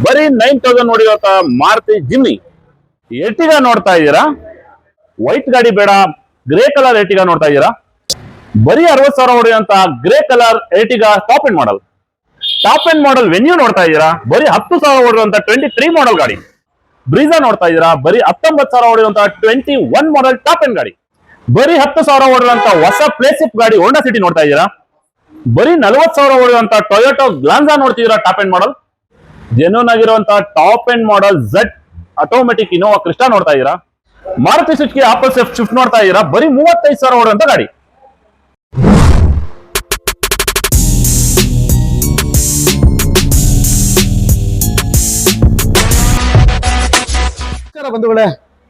ಬರೀ 9000 ನೋಡಿರೋ Maruti Jimny Ertiga ನೋಡ್ತಾ ಇದ್ದೀರಾ. ವೈಟ್ ಗಾಡಿ ಬೇಡ, ಗ್ರೇ ಕಲರ್ ಎರ್ಟಿಗಾ ನೋಡ್ತಾ ಇದ್ದೀರಾ. ಬರೀ 60,000 ಹೊಡೆಯುವಂತ grey colour Ertiga top end model Venue ನೋಡ್ತಾ ಇದ್ದೀರಾ. ಬರೀ 10,000 ಹೊಡೆಯುವಂತ 23 ಮಾಡೆಲ್ ಗಾಡಿ. ಬ್ರೀಜಾ ನೋಡ್ತಾ ಇದ್ದೀರಾ. ಬರೀ 19,000 ಹೊಡೆಯುವಂತ 21 ಮಾಡೆಲ್ ಟಾಪ್ ಎಂಡ್ ಗಾಡಿ. ಬರೀ 10,000 ಹೊಡೆಯುವಂತ ಹೊಸ ಪ್ಲೇಸಿಪ್ ಗಾಡಿ ಹೋಂಡಾ ಸಿಟಿ ನೋಡ್ತಾ ಇದ್ದೀರಾ. ಬರೀ 40,000 ಹೊಡೆಯುವಂತ ಟೊಯೋಟೋ ಗ್ಲಾನ್ಸಾ ನೋಡ್ತಿದ್ದೀರಾ ಟಾಪ್ ಎಂಡ್ ಮಾಡಲ್. ಜೆನ್ಯೂನ್ ಆಗಿರುವಂತ ಟಾಪ್ ಎಂಡ್ ಮಾಡಲ್ ಝೆಡ್ ಆಟೋಮೆಟಿಕ್ ಇನೋವಾ ಕ್ರಿಸ್ಟಾ ನೋಡ್ತಾ ಇದ್ದೀರಾ. ಮಾರುತಿ ಸುಜುಕಿ ಆಪಲ್ ಸ್ವಿಫ್ಟ್ ನೋಡ್ತಾ ಇದ್ದೀರಾ. ಬರೀ 35,000 ಹೊಡೆಯುವಂತ ಗಾಡಿ. ಬಂಧುಗಳೇ,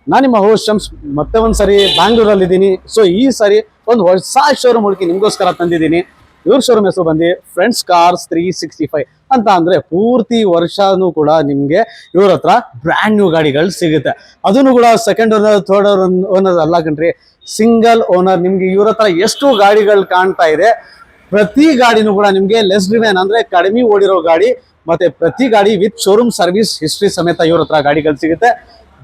ನಾನು ನಿಮ್ಮ ಹೋಸ್ಟ್ ಶಮ್ಸ್ ಮತ್ತೆ ಒಂದ್ಸರಿ ಬ್ಯಾಂಗ್ಳೂರಲ್ಲಿ ಇದ್ದೀನಿ. ಸೊ ಈ ಸಾರಿ ಒಂದು ಹೊಸ ಶೋರೂಮ್ ಹುಡುಕಿ ನಿಮ್ಗೋಸ್ಕರ ತಂದಿದ್ದೀನಿ. ಇವ್ರ ಶೋರೂಮ್ ಹೆಸರು ಬಂದು ಫ್ರೆಂಡ್ಸ್ ಕಾರ್ಸ್ 365 ಅಂತ. ಅಂದ್ರೆ ಪೂರ್ತಿ ವರ್ಷನೂ ಕೂಡ ನಿಮ್ಗೆ ಇವ್ರ ಹತ್ರ ಬ್ರ್ಯಾಂಡ್ ನ್ಯೂ ಗಾಡಿಗಳು ಸಿಗುತ್ತೆ. ಅದನ್ನು ಕೂಡ ಸೆಕೆಂಡ್ ಓನರ್, ಥರ್ಡ್ ಓನರ್ ಅಲ್ಲ ಕಣ್ರಿ, ಸಿಂಗಲ್ ಓನರ್. ನಿಮ್ಗೆ ಇವ್ರ ಹತ್ರ ಎಷ್ಟು ಗಾಡಿಗಳು ಕಾಣ್ತಾ ಇದೆ, ಪ್ರತಿ ಗಾಡಿನೂ ಕೂಡ ನಿಮ್ಗೆ ಲೆಸ್ ಡ್ರಿವೆನ್ ಅಂದ್ರೆ ಕಡಿಮೆ ಓಡಿರೋ ಗಾಡಿ, ಮತ್ತೆ ಪ್ರತಿ ಗಾಡಿ ವಿತ್ ಶೋರೂಮ್ ಸರ್ವಿಸ್ ಹಿಸ್ಟ್ರಿ ಸಮೇತ ಇವ್ರ ಹತ್ರ ಗಾಡಿಗಳು ಸಿಗುತ್ತೆ.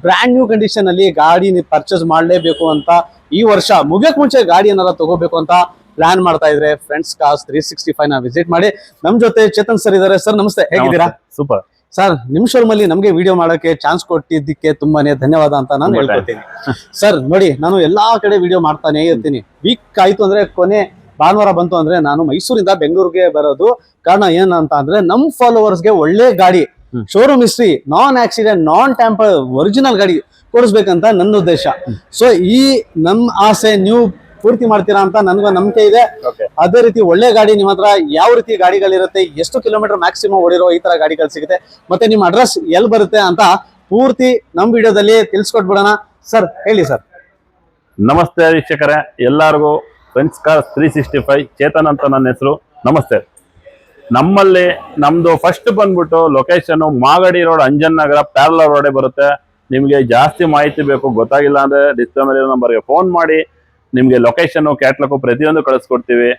ಬ್ರ್ಯಾಂಡ್ ನ್ಯೂ ಕಂಡೀಷನ್ ಅಲ್ಲಿ ಗಾಡಿ ಪರ್ಚೇಸ್ ಮಾಡಲೇಬೇಕು ಅಂತ, ಈ ವರ್ಷ ಮುಗಿಯಕ್ ಮುಂಚೆ ಗಾಡಿ ಏನಾರ ತಗೋಬೇಕು ಅಂತ ಪ್ಲಾನ್ ಮಾಡ್ತಾ ಇದ್ರೆ ಫ್ರೆಂಡ್ಸ್ ಕಾರ್ಸ್ 365 ನ ವಿಸಿಟ್ ಮಾಡಿ. ನಮ್ ಜೊತೆ ಚೇತನ್ ಸರ್ ಇದಾರೆ. ಸರ್ ನಮಸ್ತೆ, ಹೇಗಿದ್ದೀರಾ? Super sir. ನಿಮ್ ಶೋರೂಮ್ ಅಲ್ಲಿ ನಮ್ಗೆ ವಿಡಿಯೋ ಮಾಡಕ್ಕೆ ಚಾನ್ಸ್ ಕೊಟ್ಟಿದ್ದಕ್ಕೆ ತುಂಬಾನೇ ಧನ್ಯವಾದ ಅಂತ ನಾನು ಹೇಳ್ಕೊತೀನಿ. ಸರ್ ನೋಡಿ, ನಾನು ಎಲ್ಲಾ ಕಡೆ ವಿಡಿಯೋ ಮಾಡ್ತಾನೆ ಇರ್ತೀನಿ. ವೀಕ್ ಆಯ್ತು ಅಂದ್ರೆ, ಕೊನೆ ಭಾನುವಾರ ಬಂತು ಅಂದ್ರೆ ನಾನು ಮೈಸೂರಿಂದ ಬೆಂಗಳೂರಿಗೆ ಬರೋದು. ಕಾರಣ ಏನಂತ ಅಂದ್ರೆ, ನಮ್ ಫಾಲೋವರ್ಸ್ಗೆ ಒಳ್ಳೆ ಗಾಡಿ, ಶೋರೂಮ್ ಹಿಸ್ಟ್ರಿ, ನಾನ್ ಆಕ್ಸಿಡೆಂಟ್, ನಾನ್ ಟ್ಯಾಂಪರ್, ಒರಿಜಿನಲ್ ಗಾಡಿ ಕೊಡಿಸ್ಬೇಕಂತ ನನ್ನ ಉದ್ದೇಶ. ಸೊ ಈ ನಮ್ ಆಸೆ ನೀವು ಪೂರ್ತಿ ಮಾಡ್ತೀರಾ ಅಂತ ನನ್ಗೂ ನಂಬಿಕೆ ಇದೆ. ಅದೇ ರೀತಿ ಒಳ್ಳೆ ಗಾಡಿ ನಿಮ್ಮ ಹತ್ರ ಯಾವ ರೀತಿ ಗಾಡಿಗಳಿರುತ್ತೆ, ಎಷ್ಟು ಕಿಲೋಮೀಟರ್ ಮ್ಯಾಕ್ಸಿಮಮ್ ಓಡಿರೋ ಈ ತರ ಗಾಡಿಗಳು ಸಿಗುತ್ತೆ, ಮತ್ತೆ ನಿಮ್ಮ ಅಡ್ರೆಸ್ ಎಲ್ಲಿ ಬರುತ್ತೆ ಅಂತ ಪೂರ್ತಿ ನಮ್ ವಿಡಿಯೋದಲ್ಲಿ ತಿಳಿಸ್ಕೊಟ್ಬಿಡೋಣ. ಸರ್ ಹೇಳಿ ಸರ್. ನಮಸ್ತೆ ವೀಕ್ಷಕರೇ, ಎಲ್ಲರಿಗೂ ಫ್ರೆಂಡ್ಸ್ ಕಾರ್ಸ್ 365 ಚೇತನ್ ಅಂತ ನನ್ನ ಹೆಸರು. ನಮಸ್ತೆ. ನಮ್ಮಲ್ಲಿ ನಮ್ದು ಫಸ್ಟ್ ಬಂದ್ಬಿಟ್ಟು ಲೊಕೇಶನ್ ಮಾಗಡಿ ರೋಡ್, ಅಂಜನ್ ನಗರ ಪ್ಯಾರಲರ್ ರೋಡೇ ಬರುತ್ತೆ. ನಿಮಗೆ ಜಾಸ್ತಿ ಮಾಹಿತಿ ಬೇಕು, ಗೊತ್ತಾಗಿಲ್ಲ ಅಂದ್ರೆ ಡಿಸ್ಪ್ಲೇ ಮೇಲೆ ನಂಬರ್ಗೆ ಫೋನ್ ಮಾಡಿ ನಿಮ್ಗೆ ಲೊಕೇಶನ್, ಕ್ಯಾಟ್ಲಾಗು ಪ್ರತಿಯೊಂದು ಕಳಿಸ್ಕೊಡ್ತೀವಿ.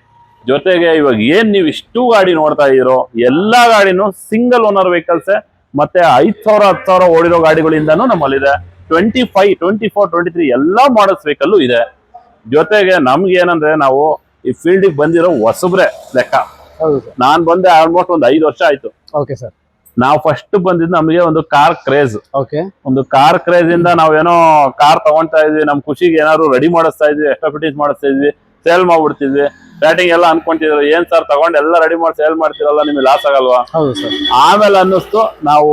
ಜೊತೆಗೆ ಇವಾಗ ಏನ್ ನೀವು ಇಷ್ಟು ಗಾಡಿ ನೋಡ್ತಾ ಇರೋ ಎಲ್ಲಾ ಗಾಡಿನೂ ಸಿಂಗಲ್ ಓನರ್ ವೆಹಿಕಲ್ಸ್, ಮತ್ತೆ 5,000 10,000 ಓಡಿರೋ ಗಾಡಿಗಳಿಂದಾನು ನಮ್ಮಲ್ಲಿದೆ. 25, 24, 23 ಎಲ್ಲಾ ಮಾಡಲ್ಸ್ ವೆಹಿಕಲ್ ಇದೆ. ಜೊತೆಗೆ ನಮ್ಗೆ ಏನಂದ್ರೆ, ನಾವು ಈ ಫೀಲ್ಡ್ ಬಂದಿರೋ ಹೊಸಬ್ರೆ ಲೆಕ್ಕ. ನಾನ್ ಬಂದೆ ಆಲ್ಮೋಸ್ಟ್ ಒಂದು 5 ವರ್ಷ ಆಯ್ತು. Okay sir. ನಾವು ಫಸ್ಟ್ ಬಂದಿದ್ದು ನಮಗೆ ಒಂದು ಕಾರ್ ಕ್ರೇಜ್. ಓಕೆ. ಒಂದು ಕಾರ್ ಕ್ರೇಜ್ ಇಂದ ನಾವೇನೋ ಕಾರ್ ತಗೊಂತಾ ಇದ್ವಿ, ನಮ್ ಖುಷಿಗೆ ಏನಾದ್ರು ರೆಡಿ ಮಾಡಿಸ್ತಾ ಇದ್ವಿ, ಎಕ್ಸ್ಟ್ರಾ ಫಿಟ್ಟಿಂಗ್ಸ್ ಮಾಡಿಸ್ತಾ ಇದ್ವಿ, ಸೇಲ್ ಮಾಡ್ಬಿಡ್ತಿದ್ವಿ. ಸ್ಟಾರ್ಟಿಂಗ್ ಎಲ್ಲ ಅನ್ಕೊಂತಿದ್ರು, ಏನ್ ಸರ್ ತಗೊಂಡ್ ಎಲ್ಲ ರೆಡಿ ಮಾಡಿ ಸೇಲ್ ಮಾಡ್ತಿರಲ್ಲ, ನಿಮ್ಗೆ ಲಾಸ್ ಆಗಲ್ವಾ? ಆಮೇಲೆ ಅನ್ನಿಸ್ತು, ನಾವು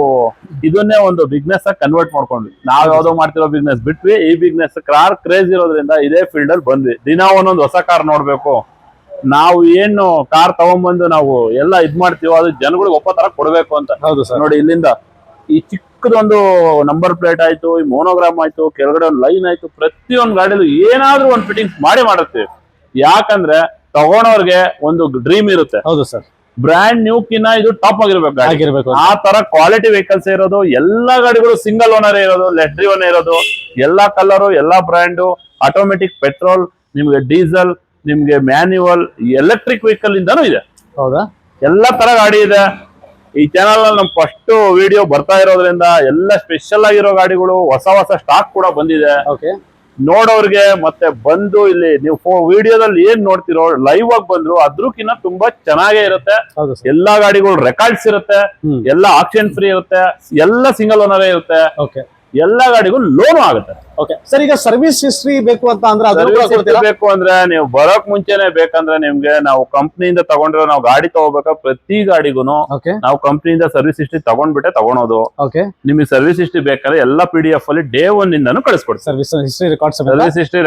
ಇದನ್ನೇ ಒಂದು ಬಿಸ್ನೆಸ್ ಆಗಿ ಕನ್ವರ್ಟ್ ಮಾಡ್ಕೊಂಡ್ವಿ. ನಾವ್ ಯಾವ್ದೋ ಮಾಡ್ತಿರೋ ಬಿಸ್ನೆಸ್ ಬಿಟ್ವಿ, ಈ ಬಿಸ್ನೆಸ್ ಕಾರ್ ಕ್ರೇಜ್ ಇರೋದ್ರಿಂದ ಇದೇ ಫೀಲ್ಡ್ ಅಲ್ಲಿ ಬಂದ್ವಿ. ದಿನ ಒಂದೊಂದು ಹೊಸ ಕಾರ್ ನೋಡ್ಬೇಕು. ನಾವು ಏನು ಕಾರ್ ತಗೊಂಡ್ಬಂದು ನಾವು ಎಲ್ಲ ಇದ್ ಮಾಡ್ತೀವೋ ಅದು ಜನಗಳಿಗೆ ಒಪ್ಪ ತರ ಕೊಡ್ಬೇಕು ಅಂತ. ನೋಡಿ, ಇಲ್ಲಿಂದ ಈ ಚಿಕ್ಕದೊಂದು ನಂಬರ್ ಪ್ಲೇಟ್ ಆಯ್ತು, ಈ ಮೋನೋಗ್ರಾಮ್ ಆಯ್ತು, ಕೆಳಗಡೆ ಒಂದು ಲೈನ್ ಆಯ್ತು, ಪ್ರತಿಯೊಂದು ಗಾಡಿಲು ಏನಾದ್ರೂ ಒಂದು ಫಿಟ್ಟಿಂಗ್ಸ್ ಮಾಡಿ ಮಾಡಿರ್ತೀವಿ. ಯಾಕಂದ್ರೆ ತಗೊಳೋರ್ಗೆ ಒಂದು ಡ್ರೀಮ್ ಇರುತ್ತೆ. ಹೌದು ಸರ್. ಬ್ರ್ಯಾಂಡ್ ನ್ಯೂ ಕಿನ್ನ ಇದು ಟಾಪ್ ಆಗಿರ್ಬೇಕು. ಆ ತರ ಕ್ವಾಲಿಟಿ ವೆಹಿಕಲ್ಸ್ ಇರೋದು. ಎಲ್ಲಾ ಗಾಡಿಗಳು ಸಿಂಗಲ್ ಓನರ್ ಇರೋದು, ಲೆಸ್ ಡ್ರಿವನ್ ಇರೋದು, ಎಲ್ಲಾ ಕಲರು, ಎಲ್ಲಾ ಬ್ರ್ಯಾಂಡು, ಆಟೋಮೆಟಿಕ್, ಪೆಟ್ರೋಲ್, ನಿಮ್ಗೆ ಡೀಸೆಲ್, ನಿಮ್ಗೆ ಮ್ಯಾನ್ಯುವಲ್, ಎಲೆಕ್ಟ್ರಿಕ್ ವೆಹಿಕಲ್ ಇಂದಾನು ಇದೆ. ಹೌದಾ? ಎಲ್ಲಾ ತರ ಗಾಡಿ ಇದೆ. ಈ ಚಾನಲ್ ನಲ್ಲಿ ನಮ್ ಫಸ್ಟ್ ವಿಡಿಯೋ ಬರ್ತಾ ಇರೋದ್ರಿಂದ ಎಲ್ಲ ಸ್ಪೆಷಲ್ ಆಗಿರೋ ಗಾಡಿಗಳು, ಹೊಸ ಹೊಸ ಸ್ಟಾಕ್ ಕೂಡ ಬಂದಿದೆ. ನೋಡೋರ್ಗೆ ಮತ್ತೆ ಬಂದು ಇಲ್ಲಿ ನೀವು ವಿಡಿಯೋದಲ್ಲಿ ಏನ್ ನೋಡ್ತಿರೋ ಲೈವ್ ಆಗಿ ಬಂದ್ರು ಅದ್ರಕ್ಕಿಂತ ತುಂಬಾ ಚೆನ್ನಾಗೇ ಇರುತ್ತೆ. ಎಲ್ಲಾ ಗಾಡಿಗಳು ರೆಕಾರ್ಡ್ಸ್ ಇರುತ್ತೆ, ಎಲ್ಲ ಆಕ್ಷನ್ ಫ್ರೀ ಇರುತ್ತೆ, ಎಲ್ಲ ಸಿಂಗಲ್ ಓನರೇ ಇರುತ್ತೆ, ಎಲ್ಲಾ ಗಾಡಿಗೂ ಲೋನ್ ಆಗುತ್ತೆ. ಸರ್, ಈಗ ಸರ್ವಿಸ್ ಹಿಸ್ಟ್ರಿ ಬೇಕು ಅಂತ ಅಂದ್ರೆ, ಬೇಕು ಅಂದ್ರೆ ನೀವು ಬರೋಕ್ ಮುಂಚೆನೆ ಬೇಕಂದ್ರೆ ನಿಮ್ಗೆ ನಾವು ಕಂಪ್ನಿಯಿಂದ ತಗೊಂಡ್ರೆ, ನಾವು ಗಾಡಿ ತಗೋಬೇಕಾ ಪ್ರತಿ ಗಾಡಿಗೂ ನಾವು ಕಂಪ್ನಿಯಿಂದ ಸರ್ವಿಸ್ ಹಿಸ್ಟ್ರಿ ತಗೊಂಡ್ಬಿಟ್ಟೆ ತಗೊಳೋದು. ನಿಮ್ಗೆ ಸರ್ವಿಸ್ ಹಿಸ್ಟ್ರಿ ಬೇಕಾದ್ರೆ ಎಲ್ಲ PDF ಅಲ್ಲಿ ಡೇ 1 ಇಂದಾನು ಕಳಿಸ್ಕೊಡ್ತೀವಿ. ಸರ್ವಿಸ್ ಹಿಸ್ಟ್ರಿ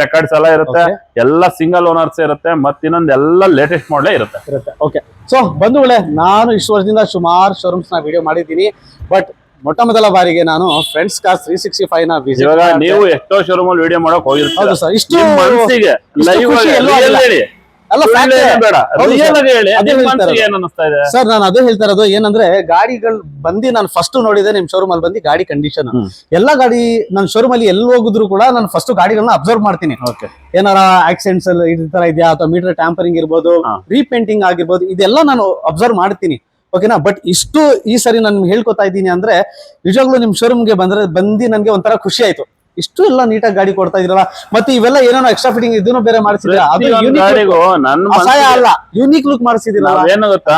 ರೆಕಾರ್ಡ್ಸ್ ಎಲ್ಲ ಇರುತ್ತೆ, ಎಲ್ಲ ಸಿಂಗಲ್ ಓನರ್ಸ್ ಇರುತ್ತೆ, ಮತ್ತೆ ಇನ್ನೊಂದ್ ಎಲ್ಲ ಲೇಟೆಸ್ಟ್ ಮಾಡಲೇ ಇರುತ್ತೆ. ಸೊ ಬಂಧುಗಳೇ, ನಾನು ಇಷ್ಟು ವರ್ಷದಿಂದ ಸುಮಾರು ಶೋರೂಮ್ಸ್ ನ ವಿಡಿಯೋ ಮಾಡಿದ್ದೀನಿ. ಬಟ್ ಮೊಟ್ಟ ಮೊದಲ ಬಾರಿಗೆ ನಾನು ಫ್ರೆಂಡ್ಸ್ ಕಾರ್ಸ್ 365 ನ ಇವಾಗ ನೀವು ಎಷ್ಟೋ ಶೋರೂಮ್ ಅಲ್ಲಿ ವಿಡಿಯೋ ಮಾಡಕ್ ಹೋಗಿರ್ತೀರ. ಸರ್, ನಾನು ಅದೇ ಹೇಳ್ತಾ ಇರೋದು ಏನಂದ್ರೆ, ಗಾಡಿಗಳು ಬಂದು ನಾನು ಫಸ್ಟ್ ನೋಡಿದೆ ನಿಮ್ ಶೋರೂಮ್ ಅಲ್ಲಿ ಬಂದು ಗಾಡಿ ಕಂಡೀಷನ್. ಎಲ್ಲಾ ಗಾಡಿ ನನ್ನ ಶೋರೂಮ್ ಅಲ್ಲಿ ಎಲ್ಲಿ ಹೋಗಿದ್ರು ಕೂಡ ನಾನು ಫಸ್ಟ್ ಗಾಡಿಗಳನ್ನ ಅಬ್ಸರ್ವ್ ಮಾಡ್ತೀನಿ. ಏನಾರ ಆಕ್ಸಿಡೆಂಟ್ಸ್ ಈ ತರ ಇದೆಯಾ, ಅಥವಾ ಮೀಟರ್ ಟ್ಯಾಂಪರಿಂಗ್ ಇರ್ಬೋದು, ರೀಪೇಂಟಿಂಗ್ ಆಗಿರ್ಬೋದು, ಇದೆಲ್ಲ ನಾನು ಅಬ್ಸರ್ವ್ ಮಾಡ್ತೀನಿ. ಓಕೆನಾ. ಬಟ್ ಇಷ್ಟು ಈ ಸರಿ ನಾನು ಹೇಳ್ಕೊತಾ ಇದ್ದೀನಿ ಅಂದ್ರೆ ನಿಜವಾಗ್ಲೂ ನಿಮ್ ಶೋರೂಮ್ಗೆ ಬಂದು ನನ್ಗೆ ಒಂಥರ ಖುಷಿ ಆಯ್ತು. ಇಷ್ಟು ಎಲ್ಲ ನೀಟಾಗಿ ಗಾಡಿ ಕೊಡ್ತಾ ಇದ್ರಲ್ಲ, ಮತ್ತೆ ಇವೆಲ್ಲ ಏನೋ ಎಕ್ಸ್ಟ್ರಾ ಫಿಟ್ಟಿಂಗ್ ಇದನ್ನು ಬೇರೆ ಮಾಡಿಸಿದ್ರೆ ಅದು ಗಾಡಿಗೂ ನನ್ನ ಅಸಹಾಯ ಅಲ್ಲ, ಯೂನಿಕ್ ಲುಕ್ ಮಾಡಿಸಿದಿಲ್ಲ. ಏನು ಗೊತ್ತಾ,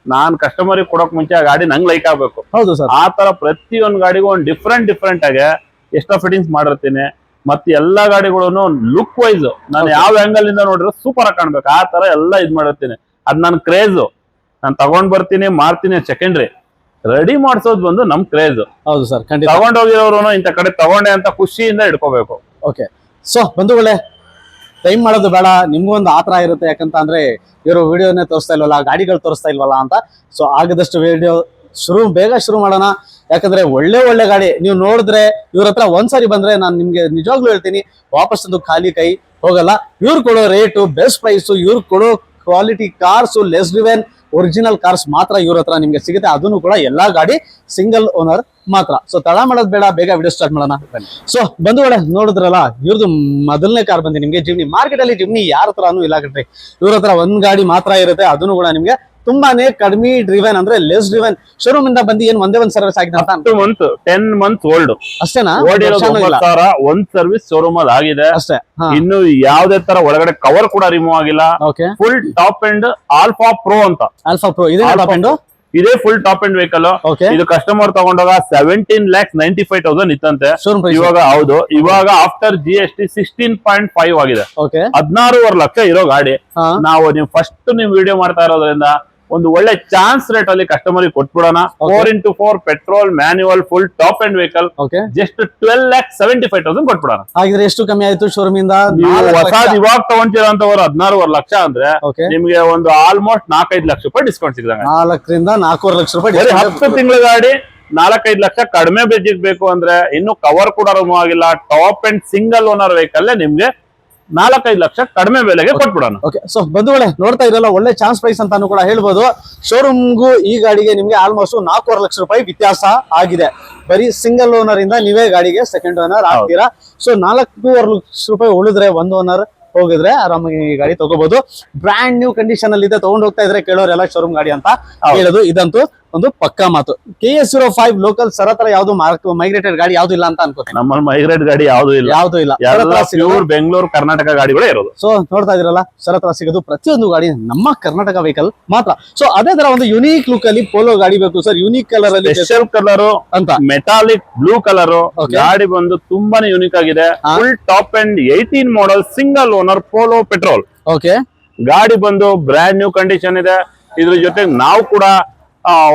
ನಾನ್ ಕಸ್ಟಮರ್ ಕೊಡೋಕ್ ಮುಂಚೆ ಆ ಗಾಡಿ ನಂಗೆ ಲೈಕ್ ಆಗ್ಬೇಕು. ಹೌದು ಸರ್. ಆ ತರ ಪ್ರತಿಯೊಂದು ಗಾಡಿಗೂ ಒಂದು ಡಿಫ್ರೆಂಟ್ ಆಗಿ ಎಕ್ಸ್ಟ್ರಾ ಫಿಟ್ಟಿಂಗ್ಸ್ ಮಾಡಿರ್ತೀನಿ. ಮತ್ತೆ ಎಲ್ಲಾ ಗಾಡಿಗಳನ್ನು ಲುಕ್ ವೈಸ್ ನಾನು ಯಾವ ಆಂಗಲ್ ಇಂದ ನೋಡಿದ್ರೆ ಸೂಪರ್ ಆಗಿ ಕಾಣ್ಬೇಕು ಆ ತರ ಎಲ್ಲ ಇದ್ ಮಾಡಿರ್ತೀನಿ. ಅದ್ ನನ್ ಕ್ರೇಜ್. ನಾನು ತಗೊಂಡ್ ಬರ್ತೀನಿ ಮಾಡ್ತೀನಿ ಸೆಕೆಂಡ್ರಿ, ರೆಡಿ ಮಾಡ್ಸೋದು ಬಂದು ನಮ್ ಕ್ರೇಜ್. ಹೌದು ಸರ್, ಖಂಡಿತ. ತಗೊಂಡೋಗಿರೋರು ಇಂಥ ಕಡೆ ತಗೊಂಡೆ ಅಂತ ಖುಷಿಯಿಂದ ಇಟ್ಕೋಬೇಕು. ಓಕೆ, ಸೊ ಬಂಧುಗಳೇ, ಟೈಮ್ ಮಾಡೋದು ಬೇಡ, ನಿಮ್ಗೂ ಒಂದು ಆತರ ಇರುತ್ತೆ. ಯಾಕಂತ ಅಂದ್ರೆ ಇವರು ವಿಡಿಯೋನೇ ತೋರಿಸ್ತಾ ಇಲ್ವಲ್ಲ, ಗಾಡಿಗಳು ತೋರಿಸ್ತಾ ಇಲ್ವಲ್ಲ ಅಂತ. ಸೊ ಆಗದಷ್ಟು ವಿಡಿಯೋ ಬೇಗ ಶುರು ಮಾಡೋಣ. ಯಾಕಂದ್ರೆ ಒಳ್ಳೆ ಗಾಡಿ ನೀವು ನೋಡಿದ್ರೆ ಇವ್ರ ಹತ್ರ ಒಂದ್ಸರಿ ಬಂದ್ರೆ ನಾನು ನಿಮ್ಗೆ ನಿಜವಾಗ್ಲೂ ಹೇಳ್ತೀನಿ, ವಾಪಸ್ ಒಂದು ಖಾಲಿ ಕೈ ಹೋಗಲ್ಲ. ಇವ್ರು ಕೊಡೋ ರೇಟು, ಬೆಸ್ಟ್ ಪ್ರೈಸು, ಇವ್ರು ಕೊಡೋ quality cars, less driven original cars ಮಾತ್ರ ಇವ್ರ ಹತ್ರ ನಿಮ್ಗೆ ಸಿಗುತ್ತೆ. ಅದನ್ನು ಕೂಡ ಎಲ್ಲಾ ಗಾಡಿ ಸಿಂಗಲ್ ಓನರ್ ಮಾತ್ರ. ಸೊ ತಡ ಮಾಡೋದ್ ಬೇಡ, ಬೇಗ ವಿಡಿಯೋ ಸ್ಟಾರ್ಟ್ ಮಾಡೋಣ. ಸೊ ಬಂಧುಗಳೇ, ನೋಡಿದ್ರಲ್ಲ ಇವ್ರದ್ದು ಮೊದಲನೇ ಕಾರ್ ಬಂದಿ ನಿಮ್ಗೆ ಜಿಮ್ನಿ. ಮಾರ್ಕೆಟ್ ಅಲ್ಲಿ ಜಿಮ್ನಿ ಯಾರ ಹತ್ರನೂ ಇಲ್ಲ ಕಣ್ರಿ, ಇವ್ರ ಹತ್ರ ಒಂದ್ ಗಾಡಿ ಮಾತ್ರ ಇರುತ್ತೆ. ಅದನ್ನು ಕೂಡ ನಿಮ್ಗೆ ತುಂಬಾನೇ ಕಡಿಮೆ ಡ್ರಿವೆನ್, ಅಂದ್ರೆ ಲೆಸ್ ಡ್ರಿವೆನ್. ಶೋರೂಮ್ ಇಂದ ಬಂದು ಏನ್ ಒಂದೇ ಒಂದ್ ಸರ್ವಿಸ್ ಆಗಿದೆ ಅಂತ 10 months ಓಲ್ಡ್ ಅಷ್ಟೇನಾ? ಒಂದ್ ಸರ್ವಿಸ್ ಶೋರೂಮ್ ಅಲ್ಲಿ ಆಗಿದೆ ಅಷ್ಟೇ. ಇನ್ನು ಯಾವ್ದೇ ತರ ಒಳಗಡೆ ಕವರ್ ಕೂಡ ರಿಮೂವ್ ಆಗಿಲ್ಲ. Okay, full top and alpha pro ಅಂತ. ಆಲ್ಫಾ ಪ್ರೋ ಇದೆ ಟಾಪ್ ಅಂಡ್, ಇದೇ ಫುಲ್ ಟಾಪ್ ಅಂಡ್ ವೆಹಿಕಲ್. ಇದು ಕಸ್ಟಮರ್ ತಗೊಂಡಾಗ 17,95,000 ಇತ್ತಂತೆ. ಇವಾಗ ಹೌದು, ಇವಾಗ ಆಫ್ಟರ್ GST 16.5 ಆಗಿದೆ. 16.5 ಲಕ್ಷ ಇರೋ ಗಾಡಿ. ನಾವು ನೀವು ಫಸ್ಟ್ ನೀವು ವಿಡಿಯೋ ಮಾಡ್ತಾ ಇರೋದ್ರಿಂದ ಒಂದು ಒಳ್ಳೆ ಚಾನ್ಸ್ ರೇಟ್ ಅಲ್ಲಿ ಕಸ್ಟಮರ್ ಕೊಟ್ಬಿಡೋಣ. 4x4 petrol manual full top end vehicle just 12,75,000 ಕೊಟ್ಬಿಡೋಣ. ಹಾಗಿದ್ರೆ ಎಷ್ಟು ಕಮ್ಮಿ ಆಯ್ತು ಶೋರೂಮ್ ಇಂದ? ಹೊಸದ್ ಇವಾಗ ತಗೊಂತೀರಂತವ್ರು 16.5 ಲಕ್ಷ ಅಂದ್ರೆ ನಿಮ್ಗೆ ಒಂದು ಆಲ್ಮೋಸ್ಟ್ 4-5 ಲಕ್ಷ ರೂಪಾಯಿ ಡಿಸ್ಕೌಂಟ್ ಸಿಗ್ದಂಗ. 4 ರಿಂದ 4.5 ಲಕ್ಷ ರೂಪಾಯಿ. 10 ತಿಂಗಳ ಗಾಡಿ 4-5 ಲಕ್ಷ ಕಡಿಮೆ ಬಜೆಟ್ ಬೇಕು ಅಂದ್ರೆ, ಇನ್ನು ಕವರ್ ಕೂಡ ರಿಮೂವ್ ಆಗಿಲ್ಲ, top end single owner vehicle ನಿಮ್ಗೆ 4-5 ಲಕ್ಷ ಕಡಿಮೆ ಬೆಲೆಗೆ ಕೊಟ್ಬಿಡೋಣ. ಓಕೆ, ಸೊ ಬಂಧುಗಳೇ ನೋಡ್ತಾ ಇರಲ್ಲ, ಒಳ್ಳೆ ಚಾನ್ಸ್ ಪ್ರೈಸ್ ಅಂತಾನು ಕೂಡ ಹೇಳ್ಬೋದು. ಶೋರೂಮ್ಗೂ ಈ ಗಾಡಿಗೆ ನಿಮ್ಗೆ ಆಲ್ಮೋಸ್ಟ್ 4.5 ಲಕ್ಷ ರೂಪಾಯಿ ವ್ಯತ್ಯಾಸ ಆಗಿದೆ. ಬರೀ ಸಿಂಗಲ್ ಓನರ್ ಇಂದ ನೀವೇ ಗಾಡಿಗೆ ಸೆಕೆಂಡ್ ಓನರ್ ಆಗ್ತೀರಾ. ಸೊ 4.5 ಲಕ್ಷ ರೂಪಾಯಿ ಉಳಿದ್ರೆ ಒಂದು ಓನರ್ ಹೋಗಿದ್ರೆ ಆರಾಮಾಗಿ ಈ ಗಾಡಿ ತಗೋಬಹುದು. ಬ್ರ್ಯಾಂಡ್ ನ್ಯೂ ಕಂಡೀಷನ್ ಅಲ್ಲಿ ಇದೆ. ತಗೊಂಡ್ ಹೋಗ್ತಾ ಇದ್ರೆ ಕೇಳೋರೆಲ್ಲ ಶೋರೂಮ್ ಗಾಡಿ ಅಂತ ಹೇಳೋದು ಇದಂತೂ ಒಂದು ಪಕ್ಕಾ ಮಾತು. KS05 ಲೋಕಲ್ ಸರ್ ಹತ್ರ ಯಾವ್ದು ಮೈಗ್ರೇಟೆಡ್ ಗಾಡಿ ಯಾವ್ದು ಇಲ್ಲ ಅಂತ ಅನ್ಕೋತೀನಿ. ನಮ್ಮಲ್ಲಿ ಮೈಗ್ರೇಟ್ ಗಾಡಿ ಯಾವ್ದು ಇಲ್ಲ. ಪ್ಯೂರ್ ಬೆಂಗಳೂರು ಕರ್ನಾಟಕ ಗಾಡಿಗಳೇ ಇರೋದು. ಸೊ ನೋಡ್ತಾ ಇದ್ರಲ್ಲ, ಸರ್ ಹತ್ರ ಸಿಗೋದು ಪ್ರತಿಯೊಂದು ಗಾಡಿ ನಮ್ಮ ಕರ್ನಾಟಕ ವೆಹಿಕಲ್ ಮಾತ್ರ. ಸೊ ಅದೇ ತರ ಒಂದು ಯುನೀಕ್ ಲುಕ್ ಅಲ್ಲಿ ಪೋಲೋ ಗಾಡಿ ಬೇಕು ಸರ್, ಯುನೀಕ್ ಕಲರ್ ಅಲ್ಲಿ, ಸ್ಪೆಷಲ್ ಕಲರ್ ಅಂತ ಮೆಟಾಲಿಕ್ ಬ್ಲೂ ಕಲರ್ ಗಾಡಿ ಬಂದು ತುಂಬಾನೇ ಯುನೀಕ್ ಆಗಿದೆ. Full top and 18 model single owner polo petrol. Okay, ಗಾಡಿ ಬಂದು ಬ್ರ್ಯಾಂಡ್ ನ್ಯೂ ಕಂಡೀಷನ್ ಇದೆ. ಇದ್ರ ಜೊತೆ ನಾವು ಕೂಡ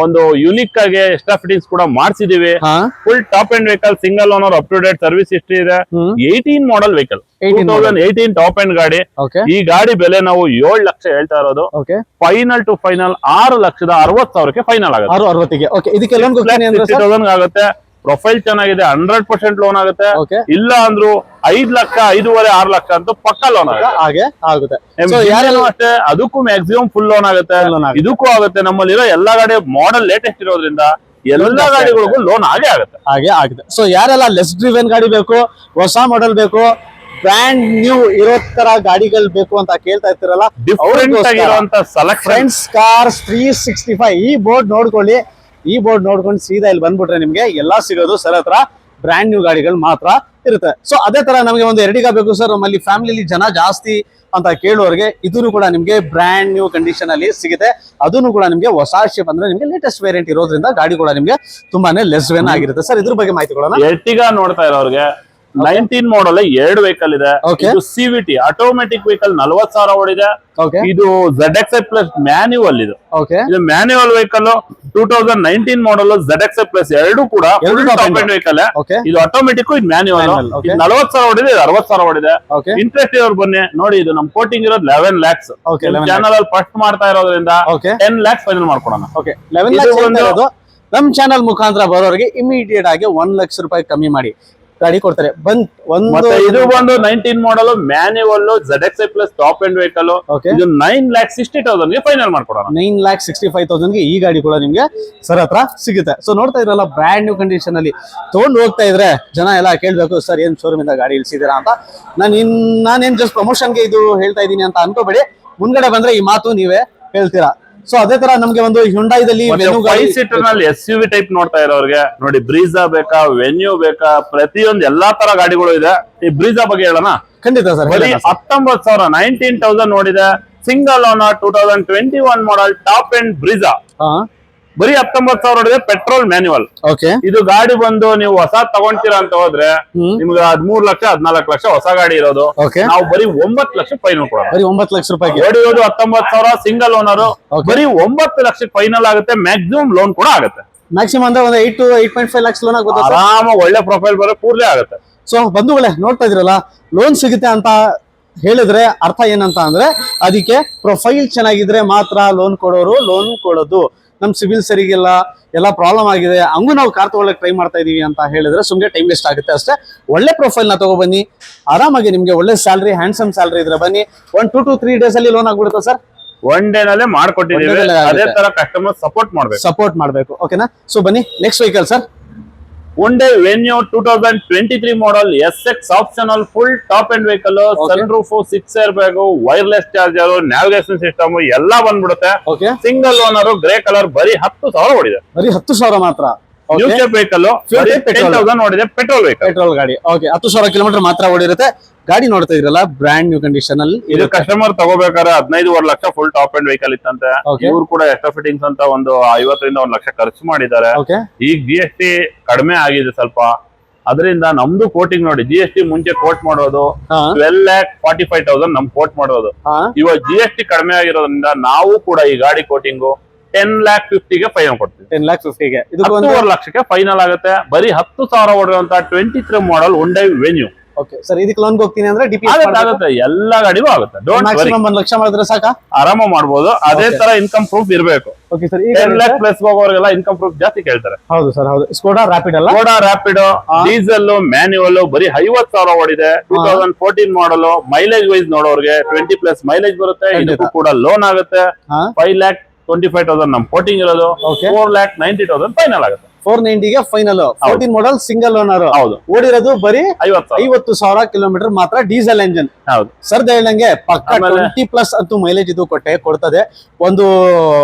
ಒಂದು ಯುನಿಕ್ ಆಗಿ ಎಕ್ಸ್ಟ್ರಾ ಫಿಟ್ಟಿಂಗ್ಸ್ ಕೂಡ ಮಾಡಿಸಿದೀವಿ. Full top end vehicle single owner, up to date service history ಇದೆ. 18 ಮಾಡಲ್ ವೆಹಿಕಲ್, 2018 ಟಾಪ್ ಅಂಡ್ ಗಾಡಿ. ಈ ಗಾಡಿ ಬೆಲೆ ನಾವು 7 ಲಕ್ಷ ಹೇಳ್ತಾ ಇರೋದು. ಫೈನಲ್ ಟು ಫೈನಲ್ 6,60,000 ಫೈನಲ್ ಆಗುತ್ತೆ. ಇದಕ್ಕೆ ಲೋನ್ 60,000 ಆಗುತ್ತೆ. ಪ್ರೊಫೈಲ್ ಚೆನ್ನಾಗಿದೆ, 100% ಲೋನ್ ಆಗುತ್ತೆ. ಇಲ್ಲ ಅಂದ್ರು 5 ಲಕ್ಷ 5.5-6 ಲಕ್ಷ ಅಂತೂ ಪಕ್ಕ ಲೋನ್ ಆಗುತ್ತೆ. ಅಷ್ಟೇ, ಅದಕ್ಕೂ ಮ್ಯಾಕ್ಸಿಮಮ್ ಫುಲ್ ಲೋನ್ ಆಗುತ್ತೆ. ಇದಕ್ಕೂ ಆಗುತ್ತೆ. ನಮ್ಮಲ್ಲಿರೋ ಎಲ್ಲಾ ಗಾಡಿ ಮಾಡೆಲ್ ಲೇಟೆಸ್ಟ್ ಇರೋದ್ರಿಂದ ಎಲ್ಲಾ ಗಾಡಿಗಳಿಗೂ ಲೋನ್ ಹಾಗೆ ಆಗುತ್ತೆ. ಸೊ ಯಾರೆಲ್ಲ ಲೆಸ್ ಡ್ರಿವೆನ್ ಗಾಡಿ ಬೇಕು, ಹೊಸ ಮಾಡೆಲ್ ಬೇಕು, ಬ್ರ್ಯಾಂಡ್ ನ್ಯೂ ಇರೋ ತರ ಗಾಡಿಗಳು ಬೇಕು ಅಂತ ಕೇಳ್ತಾ ಇರ್ತೀರಲ್ಲ, ಡಿಫರೆಂಟ್ ಆಗಿರುವಂತ ಸೆಲೆಕ್ಷನ್ ಫ್ರೆಂಡ್ಸ್ ಕಾರ್ಸ್ 365 ಈ ಬೋರ್ಡ್ ನೋಡ್ಕೊಳ್ಳಿ. ಈ ಬೋರ್ಡ್ ನೋಡ್ಕೊಂಡು ಸೀದಾ ಇಲ್ಲಿ ಬಂದ್ಬಿಟ್ರೆ ನಿಮ್ಗೆ ಎಲ್ಲಾ ಸಿಗೋದು ಸರ್ ಹತ್ರ ಬ್ರ್ಯಾಂಡ್ ನ್ಯೂ ಗಾಡಿಗಳು ಮಾತ್ರ ಇರುತ್ತೆ. ಸೊ ಅದೇ ತರ ನಮಗೆ ಒಂದು ಎರ್ಟಿಗಾ ಬೇಕು ಸರ್, ನಮ್ಮಲ್ಲಿ ಫ್ಯಾಮಿಲಿ ಜನ ಜಾಸ್ತಿ ಅಂತ ಕೇಳುವವರಿಗೆ ಇದನ್ನು ಕೂಡ ನಿಮ್ಗೆ ಬ್ರ್ಯಾಂಡ್ ನ್ಯೂ ಕಂಡೀಷನ್ ಅಲ್ಲಿ ಸಿಗುತ್ತೆ. ಅದನ್ನು ಕೂಡ ನಿಮ್ಗೆ ಹೊಸ ಶೇಪ್ ಅಂದ್ರೆ ನಿಮ್ಗೆ ಲೇಟೆಸ್ಟ್ ವೇರಿಯಂಟ್ ಇರೋದ್ರಿಂದ ಗಾಡಿ ಕೂಡ ನಿಮ್ಗೆ ತುಂಬಾನೇ ಲೆಸ್ ವೆನ್ ಆಗಿರುತ್ತೆ. ಸರ್ ಇದ್ರ ಬಗ್ಗೆ ಮಾಹಿತಿ ಕೊಡೋಣ. ಎರ್ಟಿಗಾ ನೋಡ್ತಾ ಇರೋರಿಗೆ 19 ಮಾಡಲ್ 2 ವೆಹಿಕಲ್ ಇದೆ. ಇದು CVT ಆಟೋಮೆಟಿಕ್ ವೆಹಿಕಲ್ 40,000 ಓಡಿದೆ. ಇದು ZXi ಪ್ಲಸ್ ಮ್ಯಾನ್ಯುವಲ್. ಇದು ಮ್ಯಾನ್ಯುವಲ್ ವೆಹಿಕಲ್ 2019 ಮಾಡಲ್ ZXi ಪ್ಲಸ್ ಎರಡು ಕೂಡ ವೆಹಿಕಲ್. ಇದು ಆಟೋಮೆಟಿಕ್, ಇದು ಮ್ಯಾನ್ಯುವಲ್. 40,000 ಓಡಿದೆ, 60,000 ಓಡಿದೆ. ಇಂಟ್ರೆಸ್ಟ್ ಇರೋರು ಬನ್ನಿ ನೋಡಿ. ಇದು ನಮ್ ಕೋಟಿಂಗ್ ಇರೋದು 11 lakhs. ಚಾನಲ್ ಅಲ್ಲಿ ಫಸ್ಟ್ ಮಾಡ್ತಾ ಇರೋದ್ರಿಂದ 10 lakhs ಫೈನಲ್ ಮಾಡ್ಕೊಡೋಣ. ನಮ್ ಚಾನಲ್ ಮುಖಾಂತರ ಬರೋರಿಗೆ ಇಮಿಡಿಯೇಟ್ ಆಗಿ 1 ಲಕ್ಷ ರೂಪಾಯಿ ಕಮ್ಮಿ ಮಾಡಿ ಗಾಡಿ ಕೊಡ್ತಾರೆ. ಇದು ಬಂದು 19 model manual ZXi plus top end vehicle. ಇದು 9,60,000 ಗೆ ಫೈನಲ್ ಮಾಡ್ಕೊಡೋಣ. 9,65,000 ಗೆ ಈ ಗಾಡಿ ಕೂಡ ನಿಮ್ಗೆ ಸರ್ ಹತ್ರ ಸಿಗುತ್ತೆ. ಸೊ ನೋಡ್ತಾ ಇದ್ರಲ್ಲ, ಬ್ರ್ಯಾಂಡ್ ನ್ಯೂ ಕಂಡೀಷನ್ ಅಲ್ಲಿ ತಗೊಂಡು ಹೋಗ್ತಾ ಇದ್ರೆ ಜನ ಎಲ್ಲ ಕೇಳ್ಬೇಕು, ಸರ್ ಏನ್ ಶೋರೂಮ್ ಇಂದ ಗಾಡಿ ಇಳಿಸಿದೀರಾ ಅಂತ. ನಾನೇನ್ ಜಸ್ಟ್ ಪ್ರಮೋಷನ್ಗೆ ಇದು ಹೇಳ್ತಾ ಇದ್ದೀನಿ ಅಂತ ಅನ್ಕೋಬೇಡಿ. ಮುಂದ್ಗಡೆ ಬಂದ್ರೆ ಈ ಮಾತು ನೀವೇ ಹೇಳ್ತೀರಾ. ಸೊ ಅದೇ ತರ ನಮ್ಗೆ ಒಂದು ಹ್ಯುಂಡಾಯಿದಲ್ಲಿ ವೆನ್ಯೂ ಗಾಡಿ 5 ಸೀಟರ್ ನಲ್ಲಿ SUV ಟೈಪ್ ನೋಡ್ತಾ ಇರೋರಿಗೆ ನೋಡಿ, ಬ್ರೀಜಾ ಬೇಕಾ, ವೆನ್ಯೂ ಬೇಕಾ, ಪ್ರತಿಯೊಂದು ಎಲ್ಲಾ ತರ ಗಾಡಿಗಳು ಇದೆ. ಈ ಬ್ರೀಜಾ ಬಗ್ಗೆ ಹೇಳೋಣ. ಖಂಡಿತ ಸರ್. ಬರೀ 19,000 19,000 ನೋಡಿದೆ. Single owner 2021 model top end Brezza. ಬರೀ 19,000 ನೋಡಿದೆ. Petrol manual. ಓಕೆ. ಇದು ಗಾಡಿ ಬಂದು ನೀವು ಹೊಸ ತಗೊಂತೀರಾ ಅಂತ ಹೋದ್ರೆ ನಿಮ್ಗೆ 13 ಲಕ್ಷ 14 ಲಕ್ಷ ಹೊಸ ಗಾಡಿ ಇರೋದು. ನಾವು ಬರೀ 9 ಲಕ್ಷ ಫೈನಲ್ ಕೊಡೋಣ. ಬರೀ 9 ಲಕ್ಷ ರೂಪಾಯಿಗೆ ಹೊಡಿಯೋದು 19,000 ಸಿಂಗಲ್ ಓನರ್. ಬರೀ 9 ಲಕ್ಷ ಫೈನಲ್ ಆಗುತ್ತೆ. ಮ್ಯಾಕ್ಸಿಮಮ್ ಲೋನ್ ಕೂಡ ಆಗುತ್ತೆ. ಮ್ಯಾಕ್ಸಿಮಮ್ ಅಂದ್ರೆ ಒಂದು 8 to 8.5 lakhs ಲೋನ್ ಆಗುತ್ತೆ. ಆರಾಮ ಒಳ್ಳೆ ಪ್ರೊಫೈಲ್ ಬರೋ ಕೂಡಲೇ ಆಗುತ್ತೆ. ಸೊ ಬಂಧುಗಳೇ ನೋಡ್ತಾ ಇದ್ರಲ್ಲ, ಲೋನ್ ಸಿಗುತ್ತೆ ಅಂತ ಹೇಳಿದ್ರೆ ಅರ್ಥ ಏನಂತ ಅಂದ್ರೆ ಅದಕ್ಕೆ ಪ್ರೊಫೈಲ್ ಚೆನ್ನಾಗಿದ್ರೆ ಮಾತ್ರ ಲೋನ್ ಕೊಡೋರು ಲೋನ್ ಕೊಡೋದು. ನಮ್ ಸಿವಿಲ್ ಸರಿಗಿಲ್ಲ, ಎಲ್ಲ ಪ್ರಾಬ್ಲಮ್ ಆಗಿದೆ, ಹಂಗೂ ನಾವು ಕಾರ್ ತಗೊಳ್ಳಕ್ಕೆ ಟ್ರೈ ಮಾಡ್ತಾ ಇದೀವಿ ಅಂತ ಹೇಳಿದ್ರೆ ಸುಮ್ಗೆ ಟೈಮ್ ವೇಸ್ಟ್ ಆಗುತ್ತೆ ಅಷ್ಟೇ. ಒಳ್ಳೆ ಪ್ರೊಫೈಲ್ ನ ತಗೋ ಬನ್ನಿ, ಆರಾಮಾಗಿ ನಿಮ್ಗೆ ಒಳ್ಳೆ ಸ್ಯಾಲ್ರಿ, ಹ್ಯಾಂಡ್ಸಮ್ ಸ್ಯಾಲ್ರಿ ಇದ್ರೆ ಬನ್ನಿ. 1 to 2-3 days ಅಲ್ಲಿ ಲೋನ್ ಆಗ್ಬಿಡುತ್ತೆ ಸರ್. 1 day ನಲ್ಲೇ ಮಾಡ್ಕೊಟ್ಟಿದ್ದೀವಿ. ಅದೇ ತರ ಕಸ್ಟಮರ್ ಸಪೋರ್ಟ್ ಮಾಡ್ಬೇಕು. ಓಕೆನಾ? ಸೊ ಬನ್ನಿ next vehicle sir. Hyundai Venue 2023 model SX optional full top end vehicle, sunroof, 6 airbag, wireless charger, navigation system ಎಲ್ಲ ಬಂದ್ಬಿಡುತ್ತೆ. ಸಿಂಗಲ್ ಓನರ್, ಗ್ರೇ ಕಲರ್, ಬರೀ 10,000 ಓಡಿದೆ. ಬರೀ 10,000 ಮಾತ್ರ. ನ್ಯೂ ಶೇಪ್ ವೆಹಿಕಲ್, 10,000 ಓಡಿದೆ. ಪೆಟ್ರೋಲ್ ಗಾಡಿ. ಓಕೆ, 10,000 ಕಿಲೋಮೀಟರ್ ಮಾತ್ರ ಓಡಿರುತ್ತೆ. ಗಾಡಿ ನೋಡ್ತಾ ಇದ್ರಲ್ಲ, ಬ್ರ್ಯಾಂಡ್ ನ್ಯೂ ಕಂಡೀಷನ್ ಅಲ್ಲಿ. ಇದು ಕಸ್ಟಮರ್ ತಗೋಬೇಕಾದ್ರೆ 15.5 lakh full top end vehicle ಇತ್ತಂತೆ. ಇವ್ರು ಕೂಡ ಎಕ್ಸ್ಟ್ರಾ ಫಿಟ್ಟಿಂಗ್ಸ್ ಅಂತ ಒಂದು 50ರಿಂದ 1 ಲಕ್ಷ ಖರ್ಚು ಮಾಡಿದ್ದಾರೆ. ಈಗ GST ಕಡಿಮೆ ಆಗಿದೆ ಸ್ವಲ್ಪ, ಅದರಿಂದ ನಮ್ದು ಕೋಟಿಂಗ್ ನೋಡಿ, GST ಮುಂಚೆ ಕೋಟ್ ಮಾಡೋದು 12,45,000 ನಮ್ ಕೋಟ್ ಮಾಡೋದು. ಇವಾಗ GST ಕಡಿಮೆ ಆಗಿರೋದ್ರಿಂದ ನಾವು ಕೂಡ ಈ ಗಾಡಿ ಕೋಟಿಂಗು 10,50,000 ಫೈನಲ್ ಕೊಡ್ತೀವಿ. 10,50,000 ಇದು 1 ಲಕ್ಷಕ್ಕೆ ಫೈನಲ್ ಆಗುತ್ತೆ. ಬರೀ 10,000 ಓಡಿರುವಂತ 23 ಮಾಡಲ್ Hyundai Venue. ಓಕೆ ಸರ್, ಇದಕ್ಕೆ ಲೋನ್ ಹೋಗ್ತೀನಿ ಅಂದ್ರೆ DP ಆಗುತ್ತೆ, ಎಲ್ಲ ಗಾಡಿಗೂ ಆಗುತ್ತೆ. ಮ್ಯಾಕ್ಸಿಮಮ್ 1 ಲಕ್ಷ ಮಾಡಿದ್ರೆ ಸಾಕಾ? ಆರಾಮ ಮಾಡ್ಬೋದು. ಅದೇ ತರ ಇನ್ಕಮ್ ಪ್ರೂಫ್ ಇರಬೇಕು. ಓಕೆ ಸರ್, 10 lakh ಪ್ಲಸ್ ಹೋಗೋರಿಗೆಲ್ಲ ಇನ್ಕಮ್ ಪ್ರೂಫ್ ಜಾಸ್ತಿ ಕೇಳ್ತಾರೆ. ಹೌದು ಸರ್, ಹೌದು. ಸ್ಕೋಡಾ ರಾಪಿಡ್ ಅಲ್ಲ? ಸ್ಕೋಡಾ ರಾಪಿಡ್ ಡೀಸೆಲ್ ಮ್ಯಾನ್ಯುವಲ್ ಬರೀ 50,000 ಓಡಿದೆ. 2014 ಮಾಡಲ್. ಮೈಲೇಜ್ ವೈಸ್ ನೋಡೋರಿಗೆ 20+ ಮೈಲೇಜ್ ಬರುತ್ತೆ. ಇದಕ್ಕೂ ಕೂಡ ಲೋನ್ ಆಗುತ್ತೆ. 5,25,000 ನಮ್ ಕೋಟಿಂಗ್ ಇರೋದು. 4,90,000 ಫೈನಲ್ ಆಗುತ್ತೆ. 490 ಫೈನಲ್. 14 model single owner. ಹೌದು. ಓಡಿರೋದು ಬರೀ 50,000 ಕಿಲೋಮೀಟರ್ ಮಾತ್ರ. Diesel engine. ಹೌದು ಸರ್, ಹೇಳ್ದಂಗೆ ಪಕ್ಕ 20+ ಅಂತೂ ಮೈಲೇಜ್ ಇದು ಕೊಡ್ತದೆ. ಒಂದು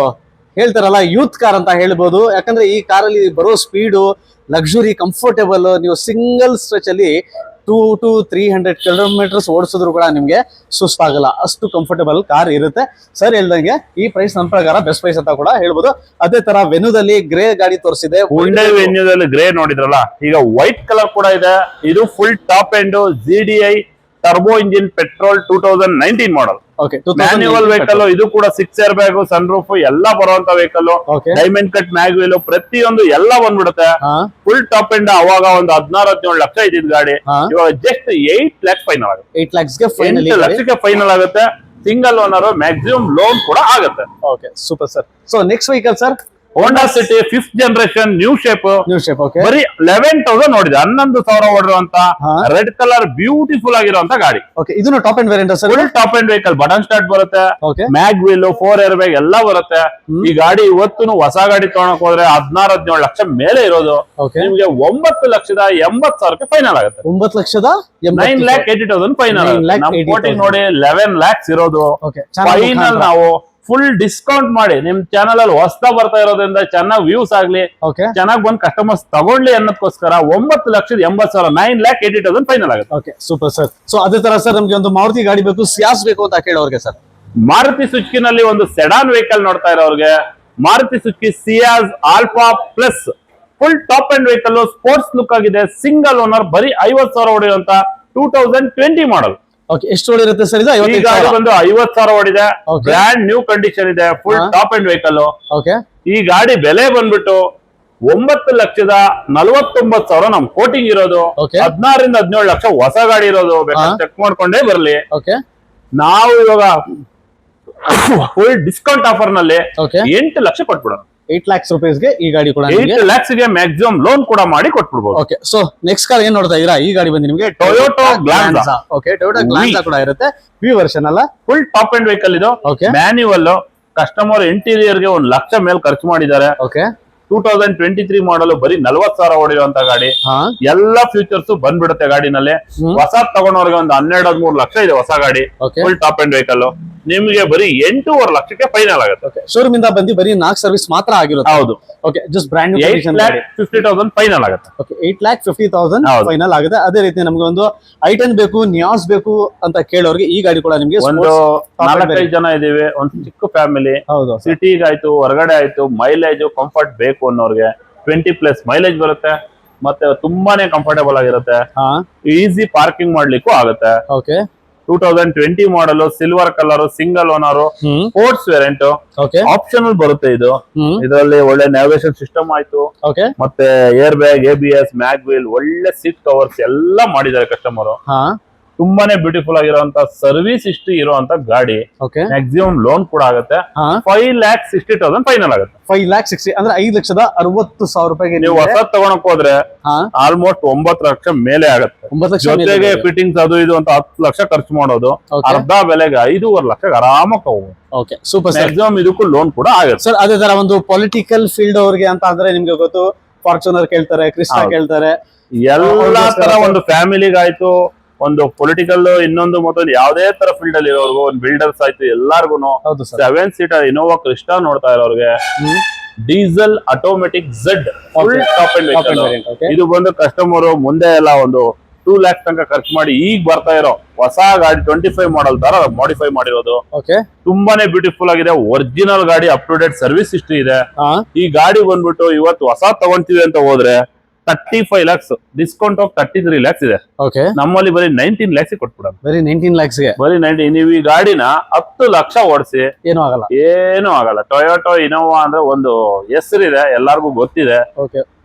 ಹೇಳ್ತಾರಲ್ಲ ಯೂತ್ ಕಾರ್ ಅಂತ ಹೇಳ್ಬೋದು. ಯಾಕಂದ್ರೆ ಈ ಕಾರಲ್ಲಿ ಬರೋ ಸ್ಪೀಡು, ಲಕ್ಸುರಿ, ಕಂಫರ್ಟೇಬಲ್, ನೀವು ಸಿಂಗಲ್ ಸ್ಟ್ರೆಚ್ ಅಲ್ಲಿ 2 to 300 ಕಿಲೋಮೀಟರ್ಸ್ ಓಡಿಸಿದ್ರು ಕೂಡ ನಿಮ್ಗೆ ಸುಸ್ತಾಗಲ್ಲ, ಅಷ್ಟು ಕಂಫರ್ಟೇಬಲ್ ಕಾರ್ ಇರುತ್ತೆ. ಸರ್ ಹೇಳ್ದಂಗೆ ಈ ಪ್ರೈಸ್ ನನ್ನ ಪ್ರಕಾರ ಬೆಸ್ಟ್ ಪ್ರೈಸ್ ಅಂತ ಕೂಡ ಹೇಳ್ಬೋದು. ಅದೇ ತರ ವೆನ್ಯೂದಲ್ಲಿ ಗ್ರೇ ಗಾಡಿ ತೋರಿಸಿದೆ. Hyundai ವೆನ್ಯೂದಲ್ಲಿ ಗ್ರೇ ನೋಡಿದ್ರಲ್ಲ, ಈಗ ವೈಟ್ ಕಲರ್ ಕೂಡ ಇದೆ. ಇದು full top end GDI turbo engine petrol 2019 model. Manual vehicle. ಇದು ಕೂಡ 6 airbag, ಸನ್ರೂಫ್ ಎಲ್ಲ ಬರುವಂತ ವೆಹಿಕಲ್. ಡೈಮಂಡ್ ಕಟ್ ಮ್ಯಾಗ್ವಿಲ್ ಪ್ರತಿಯೊಂದು ಎಲ್ಲ ಬಂದ್ಬಿಡುತ್ತೆ. Full top end. ಅವಾಗ ಒಂದು 16-17 ಲಕ್ಷ ಇದ್ದಿದ್ ಗಾಡಿ ಇವಾಗ ಜಸ್ಟ್ 8 lakhs ಫೈನಲ್ ಆಗುತ್ತೆ. 8 ಲಕ್ಷಕ್ಕೆ ಫೈನಲ್ ಆಗುತ್ತೆ. ಸಿಂಗಲ್ ಓನರ್, ಮ್ಯಾಕ್ಸಿಮಮ್ ಲೋನ್ ಕೂಡ ಆಗುತ್ತೆ. Okay, super sir. So next vehicle sir, Honda city 5th generation new shape. ಬರೀ 11,000 ನೋಡಿದೆ. 11,000 ಓಡಿರುವಂತ ರೆಡ್ ಕಲರ್ ಬ್ಯೂಟಿಫುಲ್ ಆಗಿರುವಂತ ಗಾಡಿ. ಇದನ್ನು top end variant sir? Full top end vehicle. Button start ಬರುತ್ತೆ, mag wheel, 4 airbag ಎಲ್ಲ ಬರುತ್ತೆ. ಈ ಗಾಡಿ ಇವತ್ತು ಹೊಸ ಗಾಡಿ ತಗೊಳಕ್ ಹೋದ್ರೆ 16-17 ಲಕ್ಷ ಮೇಲೆ ಇರೋದು. ನಿಮ್ಗೆ 9,80,000 ಫೈನಲ್ ಆಗುತ್ತೆ. 9,80,000 ಫೈನಲ್. ನಮ್ ಕೋಟಿಂಗ್ ನೋಡಿ 11 lakhs ಇರೋದು. ಫೈನಲ್ ನಾವು ಫುಲ್ ಡಿಸ್ಕೌಂಟ್ ಮಾಡಿ ನಿಮ್ ಚಾನಲ್ ಅಲ್ಲಿ ಹೊಸದ ಬರ್ತಾ ಇರೋದ್ರಿಂದ ಚೆನ್ನಾಗಿ ವ್ಯೂಸ್ ಆಗ್ಲಿ, ಚೆನ್ನಾಗಿ ಬಂದ್ ಕಸ್ಟಮರ್ಸ್ ತಗೊಳ್ಳಿ ಅನ್ನೋದಕ್ಕೋಸ್ಕರ 9,80,000 9,80,000 ಫೈನಲ್ ಆಗುತ್ತೆ. Okay, super sir. ಸೊ ಅದೇ ತರ ಸರ್, ನಮ್ಗೆ ಒಂದು ಮಾರುತಿ ಗಾಡಿ ಬೇಕು, ಸಿಯಾಸ್ ಬೇಕು ಅಂತ ಕೇಳೋರ್ಗೆ ಸರ್, ಮಾರುತಿ ಸುಜುಕಿನಲ್ಲಿ ಒಂದು ಸೆಡಾನ್ ವೆಹಿಕಲ್ ನೋಡ್ತಾ ಇರೋರ್ಗೆ Maruti Suzuki Ciaz alpha plus full top end vehicle, sports look ಆಗಿದೆ. ಸಿಂಗಲ್ ಓನರ್, ಬರೀ 50,000 ಓಡಿರುವಂತ 2020 ಮಾಡಲ್. ಎಷ್ಟು ಓಡಿರುತ್ತೆ ಸರ್ ಇದು? ಈ ಗಾಡಿ ಬಂದು 50,000 ಓಡಿದೆ. ಬ್ರ್ಯಾಂಡ್ ನ್ಯೂ ಕಂಡೀಷನ್ ಇದೆ. Full top end vehicle. ಈ ಗಾಡಿ ಬೆಲೆ ಬಂದ್ಬಿಟ್ಟು 9,49,000 ನಮ್ ಕೋಟಿಂಗ್ ಇರೋದು. 16ರಿಂದ 17 ಲಕ್ಷ ಹೊಸ ಗಾಡಿ ಇರೋದು. ಬೇಕಾದ್ರೆ ಚೆಕ್ ಮಾಡ್ಕೊಂಡೇ ಬರ್ಲಿ. ನಾವು ಇವಾಗ ಫುಲ್ ಡಿಸ್ಕೌಂಟ್ ಆಫರ್ ನಲ್ಲಿ 8 ಲಕ್ಷ ಕೊಟ್ಬಿಡೋಣ. 8 lakhs rupeesಗೆ ಈ ಗಾಡಿ ಕೂಡ 8 lakhsಗೆ ಮ್ಯಾಕ್ಸಿಮಮ್ ಲೋನ್ ಕೂಡ ಮಾಡಿ ಕೊಟ್ಬಿಡ್ಬೋದು. ಓಕೆ, ಸೊ ನೆಕ್ಸ್ಟ್ ಕಾರ್ ಏನ್ ನೋಡ್ತಾ ಇದೀರಾ? ಈ ಗಾಡಿ ಬಂದು ನಿಮಗೆ Toyota Glanza. Okay, Toyota Glanza ಕೂಡ ಇರುತ್ತೆ. ವಿ ವರ್ಷನ್ ಅಲ್ಲ, ಫುಲ್ ಟಾಪ್ ಅಂಡ್ ವೆಹಿಕಲ್ ಇದು. ಮ್ಯಾನ್ಯುವಲ್. ಕಸ್ಟಮರ್ ಇಂಟೀರಿಯರ್ ಗೆ 1 ಲಕ್ಷ ಮೇಲೆ ಖರ್ಚು ಮಾಡಿದ್ದಾರೆ. 2023 ಮಾಡಲು ಬರೀ 40,000 ಓಡಿರುವಂತ ಗಾಡಿ. ಎಲ್ಲ ಫ್ಯೂಚರ್ಸ್ ಬಂದ್ಬಿಡುತ್ತೆ ಗಾಡಿನಲ್ಲಿ. ಹೊಸ ತಗೊಂಡವ್ರಿಗೆ ಒಂದು 12-13 ಲಕ್ಷ ಇದೆ ಹೊಸ ಗಾಡಿ. Full top end vehicle. ನಿಮ್ಗೆ ಬರೀ 8.5 ಲಕ್ಷಕ್ಕೆ ಫೈನಲ್ ಆಗುತ್ತೆ. ಶೋರೂಮ್ ಇಂದ ಬಂದು ಬರೀ 4 ಸರ್ವಿಸ್ ಮಾತ್ರ ಆಗಿರುತ್ತೆ. ಹೌದು. Okay, just brand new condition. 8,50,000 final ಆಗುತ್ತೆ. ಓಕೆ, 8,50,000 ಹೌದು. ಫೈನಲ್ ಆಗುತ್ತೆ. ಅದೇ ರೀತಿ ನಮ್ಗೆ ಒಂದು i10 ಬೇಕು, ನಿಯಾಸ್ ಬೇಕು ಅಂತ ಕೇಳೋರಿಗೆ ಈ ಗಾಡಿ ಕೂಡ ನಿಮ್ಗೆ ಒಂದು 4-5 ಜನ ಇದೀವಿ, ಒಂದು ಚಿಕ್ಕ ಫ್ಯಾಮಿಲಿ, ಹೌದು ಸಿಟಿಗೆ ಆಯ್ತು, ಹೊರಗಡೆ ಆಯ್ತು, ಮೈಲೇಜ್ ಕಂಫರ್ಟ್ ಬೇಕು ಅನ್ನೋರ್ಗೆ 20+ ಮೈಲೇಜ್ ಬರುತ್ತೆ, ಮತ್ತೆ ತುಂಬಾನೇ ಕಂಫರ್ಟೇಬಲ್ ಆಗಿರುತ್ತೆ, ಈಸಿ ಪಾರ್ಕಿಂಗ್ ಮಾಡ್ಲಿಕ್ಕೂ ಆಗುತ್ತೆ. Okay, 2020 model, silver colour, single owner, sports variant, optional ಬರುತ್ತೆ ಇದು. ಇದರಲ್ಲಿ ಒಳ್ಳೆ ನ್ಯಾವಿಗೇಷನ್ ಸಿಸ್ಟಮ್ ಆಯ್ತು, ಓಕೆ, ಮತ್ತೆ air bag, ABS, mag wheel, ಒಳ್ಳೆ ಸೀಟ್ ಕವರ್ಸ್ ಎಲ್ಲ ಮಾಡಿದ್ದಾರೆ ಕಸ್ಟಮರ್. ತುಂಬಾನೇ ಬ್ಯೂಟಿಫುಲ್ ಆಗಿರುವಂತ ಸರ್ವಿಸ್ ಹಿಸ್ಟ್ರಿ ಇರುವಂತ ಗಾಡಿ. ಮ್ಯಾಕ್ಸಿಮಮ್ ಲೋನ್ ಕೂಡ ಆಗುತ್ತೆ. 5,60,000 ಫೈನಲ್ ಆಗುತ್ತೆ. 5,60,000 ಅಂದ್ರೆ 5,60,000 ರೂಪಾಯಿಗೆ ನೀವು ಹೊಸ ತಗೊಳಕ್ ಹೋದ್ರೆ ಆಲ್ಮೋಸ್ಟ್ 9 ಲಕ್ಷ ಮೇಲೆ ಆಗುತ್ತೆ. 9 ಲಕ್ಷ ಜೊತೆಗೆ ಫಿಟ್ಟಿಂಗ್ಸ್ ಅದು ಇದು ಅಂತ 10 ಲಕ್ಷ ಖರ್ಚು ಮಾಡೋದು, ಅರ್ಧ ಬೆಲೆಗೆ 5.5 ಲಕ್ಷ ಆರಾಮಾಗಿ ತಗೋಬಹುದು. Okay, super. ಮ್ಯಾಕ್ಸಿಮಮ್ ಇದಕ್ಕೂ ಲೋನ್ ಕೂಡ ಆಗುತ್ತೆ ಸರ್. ಅದೇ ತರ ಒಂದು ಪೊಲಿಟಿಕಲ್ ಫೀಲ್ಡ್ ಅವ್ರಿಗೆ ಅಂತ ಅಂದ್ರೆ ನಿಮ್ಗೆ ಗೊತ್ತು, ಫಾರ್ಚುನರ್ ಕೇಳ್ತಾರೆ, ಕ್ರಿಸ್ಟಾ ಕೇಳ್ತಾರೆ, ಎಲ್ಲಾ ತರ ಒಂದು ಫ್ಯಾಮಿಲಿಗೆ ಆಯ್ತು, ಒಂದು ಪೊಲಿಟಿಕಲ್, ಇನ್ನೊಂದು ಮತ್ತೊಂದು ಯಾವ್ದೇ ತರ ಫೀಲ್ಡ್ ಅಲ್ಲಿ ಇರೋರ್ಗು, ಒಂದು ಬಿಲ್ಡರ್ಸ್ ಆಯ್ತು, ಎಲ್ಲಾರ್ಗು 7 ಸೀಟರ್ ಇನೋವಾ ಕ್ರಿಸ್ಟಾ ನೋಡ್ತಾ ಇರೋರ್ಗೆ diesel automatic Z full top end vehicle. ಇದು ಬಂದು ಕಸ್ಟಮರ್ ಮುಂದೆ ಎಲ್ಲ ಒಂದು 2 lakhs ತನಕ ಖರ್ಚು ಮಾಡಿ ಈಗ ಬರ್ತಾ ಇರೋ ಹೊಸ ಗಾಡಿ 25 ಮಾಡಲ್ ತರ ಮಾಡಿಫೈ ಮಾಡಿರೋದು. ತುಂಬಾನೇ ಬ್ಯೂಟಿಫುಲ್ ಆಗಿದೆ. ಒರಿಜಿನಲ್ ಗಾಡಿ, up to date service history ಇದೆ. ಈ ಗಾಡಿ ಬಂದ್ಬಿಟ್ಟು ಇವತ್ತು ಹೊಸ ತಗೊಂತೀವಿ ಅಂತ ಹೋದ್ರೆ 35 lakhs, ಡಿಸ್ಕೌಂಟ್ ಆಫ್ 33 lakhs ಇದೆ. ನಮ್ಮಲ್ಲಿ ಬರೀ 19 lakhs ಕೊಟ್ಬಿಡೋದು. ಬರೀ 19 lakhs ಗೆ ಬರೀ 19. ನೀವು ಈ ಗಾಡಿನ 10 ಲಕ್ಷ ಓಡಿಸಿ ಏನೂ ಆಗಲ್ಲ, ಏನೂ ಆಗಲ್ಲ. ಟೊಯೋಟೋ ಇನೋವಾ ಅಂದ್ರೆ ಒಂದು ಹೆಸರಿದೆ, ಎಲ್ಲಾರ್ಗು ಗೊತ್ತಿದೆ.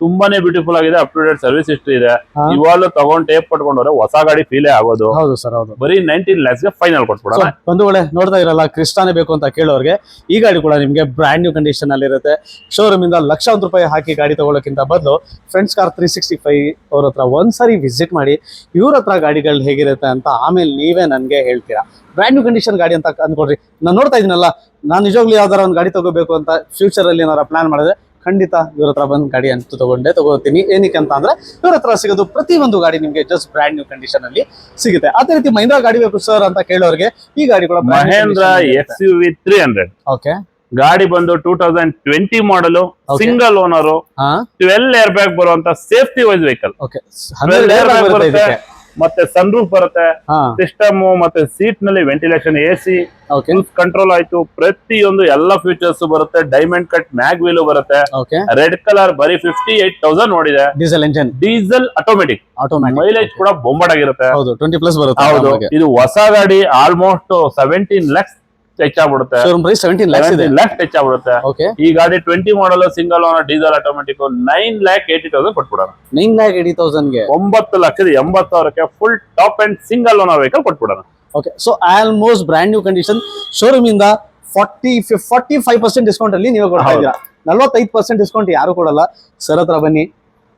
ತುಂಬಾನೇ ಬ್ಯೂಟಿಫುಲ್ ಆಗಿದೆ, up to date service history ಇದೆ. ಇವಾಗಲೂ ತಗೊಂಡ್ ಟೇಪ್ ಪಟ್ಕೊಂಡ್ರೆ ಹೊಸ ಗಾಡಿ ಫೀಲೇ ಆಗೋದು. ಹೌದು ಸರ್, ಹೌದು. ಬರೀ 19 lakhs ಗೆ ಫೈನಲ್ ಕೊಟ್ಬಿಡೋಣ. ಒಂದು ವೇಳೆ ನೋಡ್ತಾ ಇರಲ್ಲ ಕ್ರಿಸ್ಟಾನೇ ಬೇಕು ಅಂತ ಕೇಳೋರ್ಗೆ ಈ ಗಾಡಿ ಕೂಡ ನಿಮ್ಗೆ ಬ್ರ್ಯಾಂಡ್ ನ್ಯೂ ಕಂಡೀಷನ್ ಅಲ್ಲಿ ಇರುತ್ತೆ. ಶೋರೂಮ್ ಇಂದ 1,00,000 ರೂಪಾಯಿ ಹಾಕಿ ಗಾಡಿ ತಗೊಳ್ಳೋಕ್ಕಿಂತ ಬದಲು ಫ್ರೆಂಡ್ಸ್ ಕಾರ್ 365 ಅವ್ರ ಹತ್ರ ಒಂದ್ಸರಿ ವಿಸಿಟ್ ಮಾಡಿ ಇವ್ರ ಹತ್ರ ಗಾಡಿಗಳು ಹೇಗಿರುತ್ತೆ ಅಂತ ಆಮೇಲೆ ನೀವೇ ನನ್ಗೆ ಹೇಳ್ತೀರಾ. ಬ್ರ್ಯಾಂಡ್ ನ್ಯೂ ಕಂಡೀಷನ್ ಗಾಡಿ ಅಂತ ಅನ್ಕೊಡ್ರಿ. ನಾನು ನೋಡ್ತಾ ಇದೀನಲ್ಲ, ನಾನು ನಿಜವಾಗ್ಲೂ ಯಾವ್ದಾರ ಒಂದು ಗಾಡಿ ತಗೋಬೇಕು ಅಂತ ಫ್ಯೂಚರ್ ಅಲ್ಲಿ ಏನಾರ ಪ್ಲಾನ್ ಮಾಡಿದ್ರೆ ಖಂಡಿತ ಇವ್ರ ಹತ್ರ ಬಂದು ಗಾಡಿ ಅಂತೂ ತಗೋತೀನಿ. ಏನಕ್ಕೆ ಅಂತ ಅಂದ್ರೆ ಇವ್ರ ಹತ್ರ ಸಿಗೋದು ಪ್ರತಿ ಒಂದು ಗಾಡಿ ನಿಮ್ಗೆ ಜಸ್ಟ್ ಬ್ರ್ಯಾಂಡ್ ನ್ಯೂ ಕಂಡೀಷನ್ ಅಲ್ಲಿ ಸಿಗುತ್ತೆ. ಅದೇ ರೀತಿ ಮಹೀಂದ್ರಾ ಗಾಡಿ ಬೇಕು ಸರ್ ಅಂತ ಕೇಳೋರಿಗೆ ಈ ಗಾಡಿ ಕೂಡ ಮಹೇಂದ್ರ XUV 300. ಓಕೆ, ಗಾಡಿ ಬಂದು 2020 ಮಾಡಲು, ಸಿಂಗಲ್ ಓನರ್, 12 ಏರ್ ಬ್ಯಾಗ್ ಬರುವಂತ ಸೇಫ್ಟಿ ವೈಸ್ ವೆಹಿಕಲ್. ಮತ್ತೆ ಸನ್ ರೂಫ್ ಬರುತ್ತೆ, ಸಿಸ್ಟಮ್, ಮತ್ತೆ ಸೀಟ್ ನಲ್ಲಿ ವೆಂಟಿಲೇಷನ್, AC, ಕಂಟ್ರೋಲ್ ಆಯ್ತು, ಪ್ರತಿಯೊಂದು ಎಲ್ಲ ಫೀಚರ್ಸ್ ಬರುತ್ತೆ. ಡೈಮಂಡ್ ಕಟ್ ಮ್ಯಾಗ್ ವೀಲ್ ಬರುತ್ತೆ. ರೆಡ್ ಕಲರ್ ಬರೀ 58,000 ನೋಡಿದೆ. Diesel engine, diesel automatic. Mileage ಕೂಡ ಬೊಂಬಾಟಾಗಿರುತ್ತೆ. 20+ ಬರುತ್ತೆ. ಹೌದು. ಇದು ಹೊಸ ಗಾಡಿ ಆಲ್ಮೋಸ್ಟ್ 17 lakhs ಹೆಚ್ಚಾಗ್ಬಿಡುತ್ತೆ. 17 lakhs ಹೆಚ್ಚಾಗ್ಬಿಡುತ್ತೆ. ಈ ಗಾಡಿ 20 ಮಾಡಲ್, ಸಿಂಗಲ್ ಓನರ್, ಡೀಸೆಲ್ ಆಟೋಮೆಟಿಕ್, 9,80,000 ಕೊಟ್ಬಿಡೋಣ. 9,80,000 ಗೆ 9,80,000 full top end single owner vehicle ಕೊಟ್ಬಿಡೋಣ. Okay, so almost brand new condition showroom ಇಂದ 45% ಡಿಸ್ಕೌಂಟ್ ಅಲ್ಲಿ ನೀವು ಕೊಡ್ತಾ ಇದ್ದೀರಾ. 45% ಡಿಸ್ಕೌಂಟ್ ಯಾರು ಕೊಡಲ್ಲ. ಸರ್ ಹತ್ರ ಬನ್ನಿ,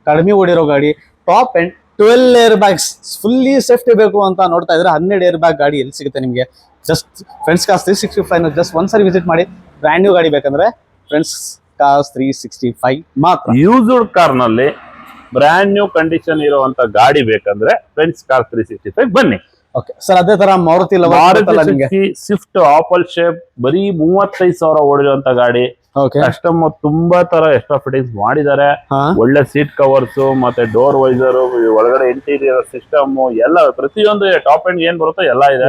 ಕಡಿಮೆ ಓಡಿರೋ ಗಾಡಿ, top and 12 air bags, fully safety ಬೇಕು ಅಂತ ನೋಡ್ತಾ ಇದ್ರೆ 12 ಏರ್ ಬ್ಯಾಗ್ ಗಾಡಿ ಎಲ್ಲಿ ಸಿಗುತ್ತೆ ನಿಮಗೆ? ಜಸ್ಟ್ ಫ್ರೆಂಡ್ಸ್ ಕಾರ್ಸ್ 365 ಜಸ್ಟ್ ಒಂದ್ಸರಿ ವಿಸಿಟ್ ಮಾಡಿ. ಬ್ರ್ಯಾಂಡ್ ನ್ಯೂ ಗಾಡಿ ಬೇಕಂದ್ರೆ ಫ್ರೆಂಡ್ಸ್ ಕಾರ್ಸ್ 365 ಮಾತ್ರ. ಯೂಸ್ಡ್ ಕಾರ್ ನಲ್ಲಿ ಬ್ರ್ಯಾಂಡ್ ನ್ಯೂ ಕಂಡೀಷನ್ ಇರುವಂತ ಗಾಡಿ ಬೇಕಂದ್ರೆ ಫ್ರೆಂಡ್ಸ್ ಕಾರ್ 365 ಬನ್ನಿ. ಓಕೆ ಸರ್, ಅದೇ ತರ ಮಾರುತಿ ಸ್ವಿಫ್ಟ್ ಆಪಲ್ ಶೇಪ್ ಬರೀ 35,000 ಓಡಿರುವಂತ ಗಾಡಿ. ಕಸ್ಟಮರ್ ತುಂಬಾ ತರ ಎಕ್ಸ್ಟ್ರಾ ಫಿಟ್ಟಿಂಗ್ಸ್ ಮಾಡಿದ್ದಾರೆ. ಒಳ್ಳೆ ಸೀಟ್ ಕವರ್ಸ್, ಮತ್ತೆ ಡೋರ್ ವೈಸರ್, ಒಳಗಡೆ ಇಂಟೀರಿಯರ್ ಸಿಸ್ಟಮ್ ಎಲ್ಲ ಪ್ರತಿಯೊಂದು ಟಾಪ್ ಎಂಡ್ ಏನ್ ಬರುತ್ತೋ ಎಲ್ಲ ಇದೆ.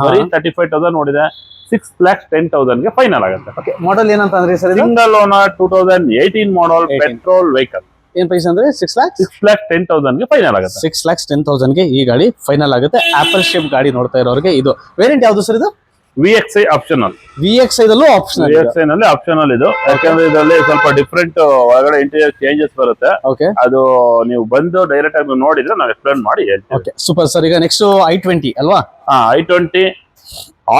ಬರೀ 35,000 ನೋಡಿದೆ. 6,10,000 ಗೆ ಫೈನಲ್ ಆಗುತ್ತೆ. ಮಾಡಲ್ ಏನಂತ ಅಂದ್ರೆ ಸರ್, ಸಿಂಗಲ್ ಓನರ್ 2018 ಮಾಡಲ್ ಪೆಟ್ರೋಲ್ ವೆಹಿಕಲ್. ಏನ್ ಪ್ರೈಸ್ ಅಂದ್ರೆ 6,10,000 ಗೆ ಫೈನಲ್ ಆಗುತ್ತೆ. 6,10,000 ಗೆ ಈ ಗಾಡಿ ಫೈನಲ್ ಆಗುತ್ತೆ. ಆಪಲ್ ಶೇಪ್ ಗಾಡಿ ನೋಡ್ತಾ ಇರೋರಿಗೆ ಇದು ವೇರಿಯಂಟ್ ಯಾವ್ದು ಸರ್? ಇದು VXI ಆಪ್ಷನಲ್. VXI ದಲ್ಲೂ ಆಪ್ಷನಲ್. VXI ನಲ್ಲಿ ಆಪ್ಷನಲ್ ಇದು. ಯಾಕಂದ್ರೆ ಇದರಲ್ಲಿ ಸ್ವಲ್ಪ ಡಿಫ್ರೆಂಟ್ ಒಳಗಡೆ ಇಂಟೀರಿಯರ್ ಚೇಂಜಸ್ ಬರುತ್ತೆ. ಅದು ನೀವು ಬಂದು ಡೈರೆಕ್ಟ್ ಆಗಿ ನೋಡಿದ್ರೆ ನಾವು ಎಕ್ಸ್ಪ್ಲೇನ್ ಮಾಡಿ ಹೇಳ್ತೀವಿ. Okay, super sir. ಈಗ ನೆಕ್ಸ್ಟ್ i20 ಅಲ್ವಾ? i20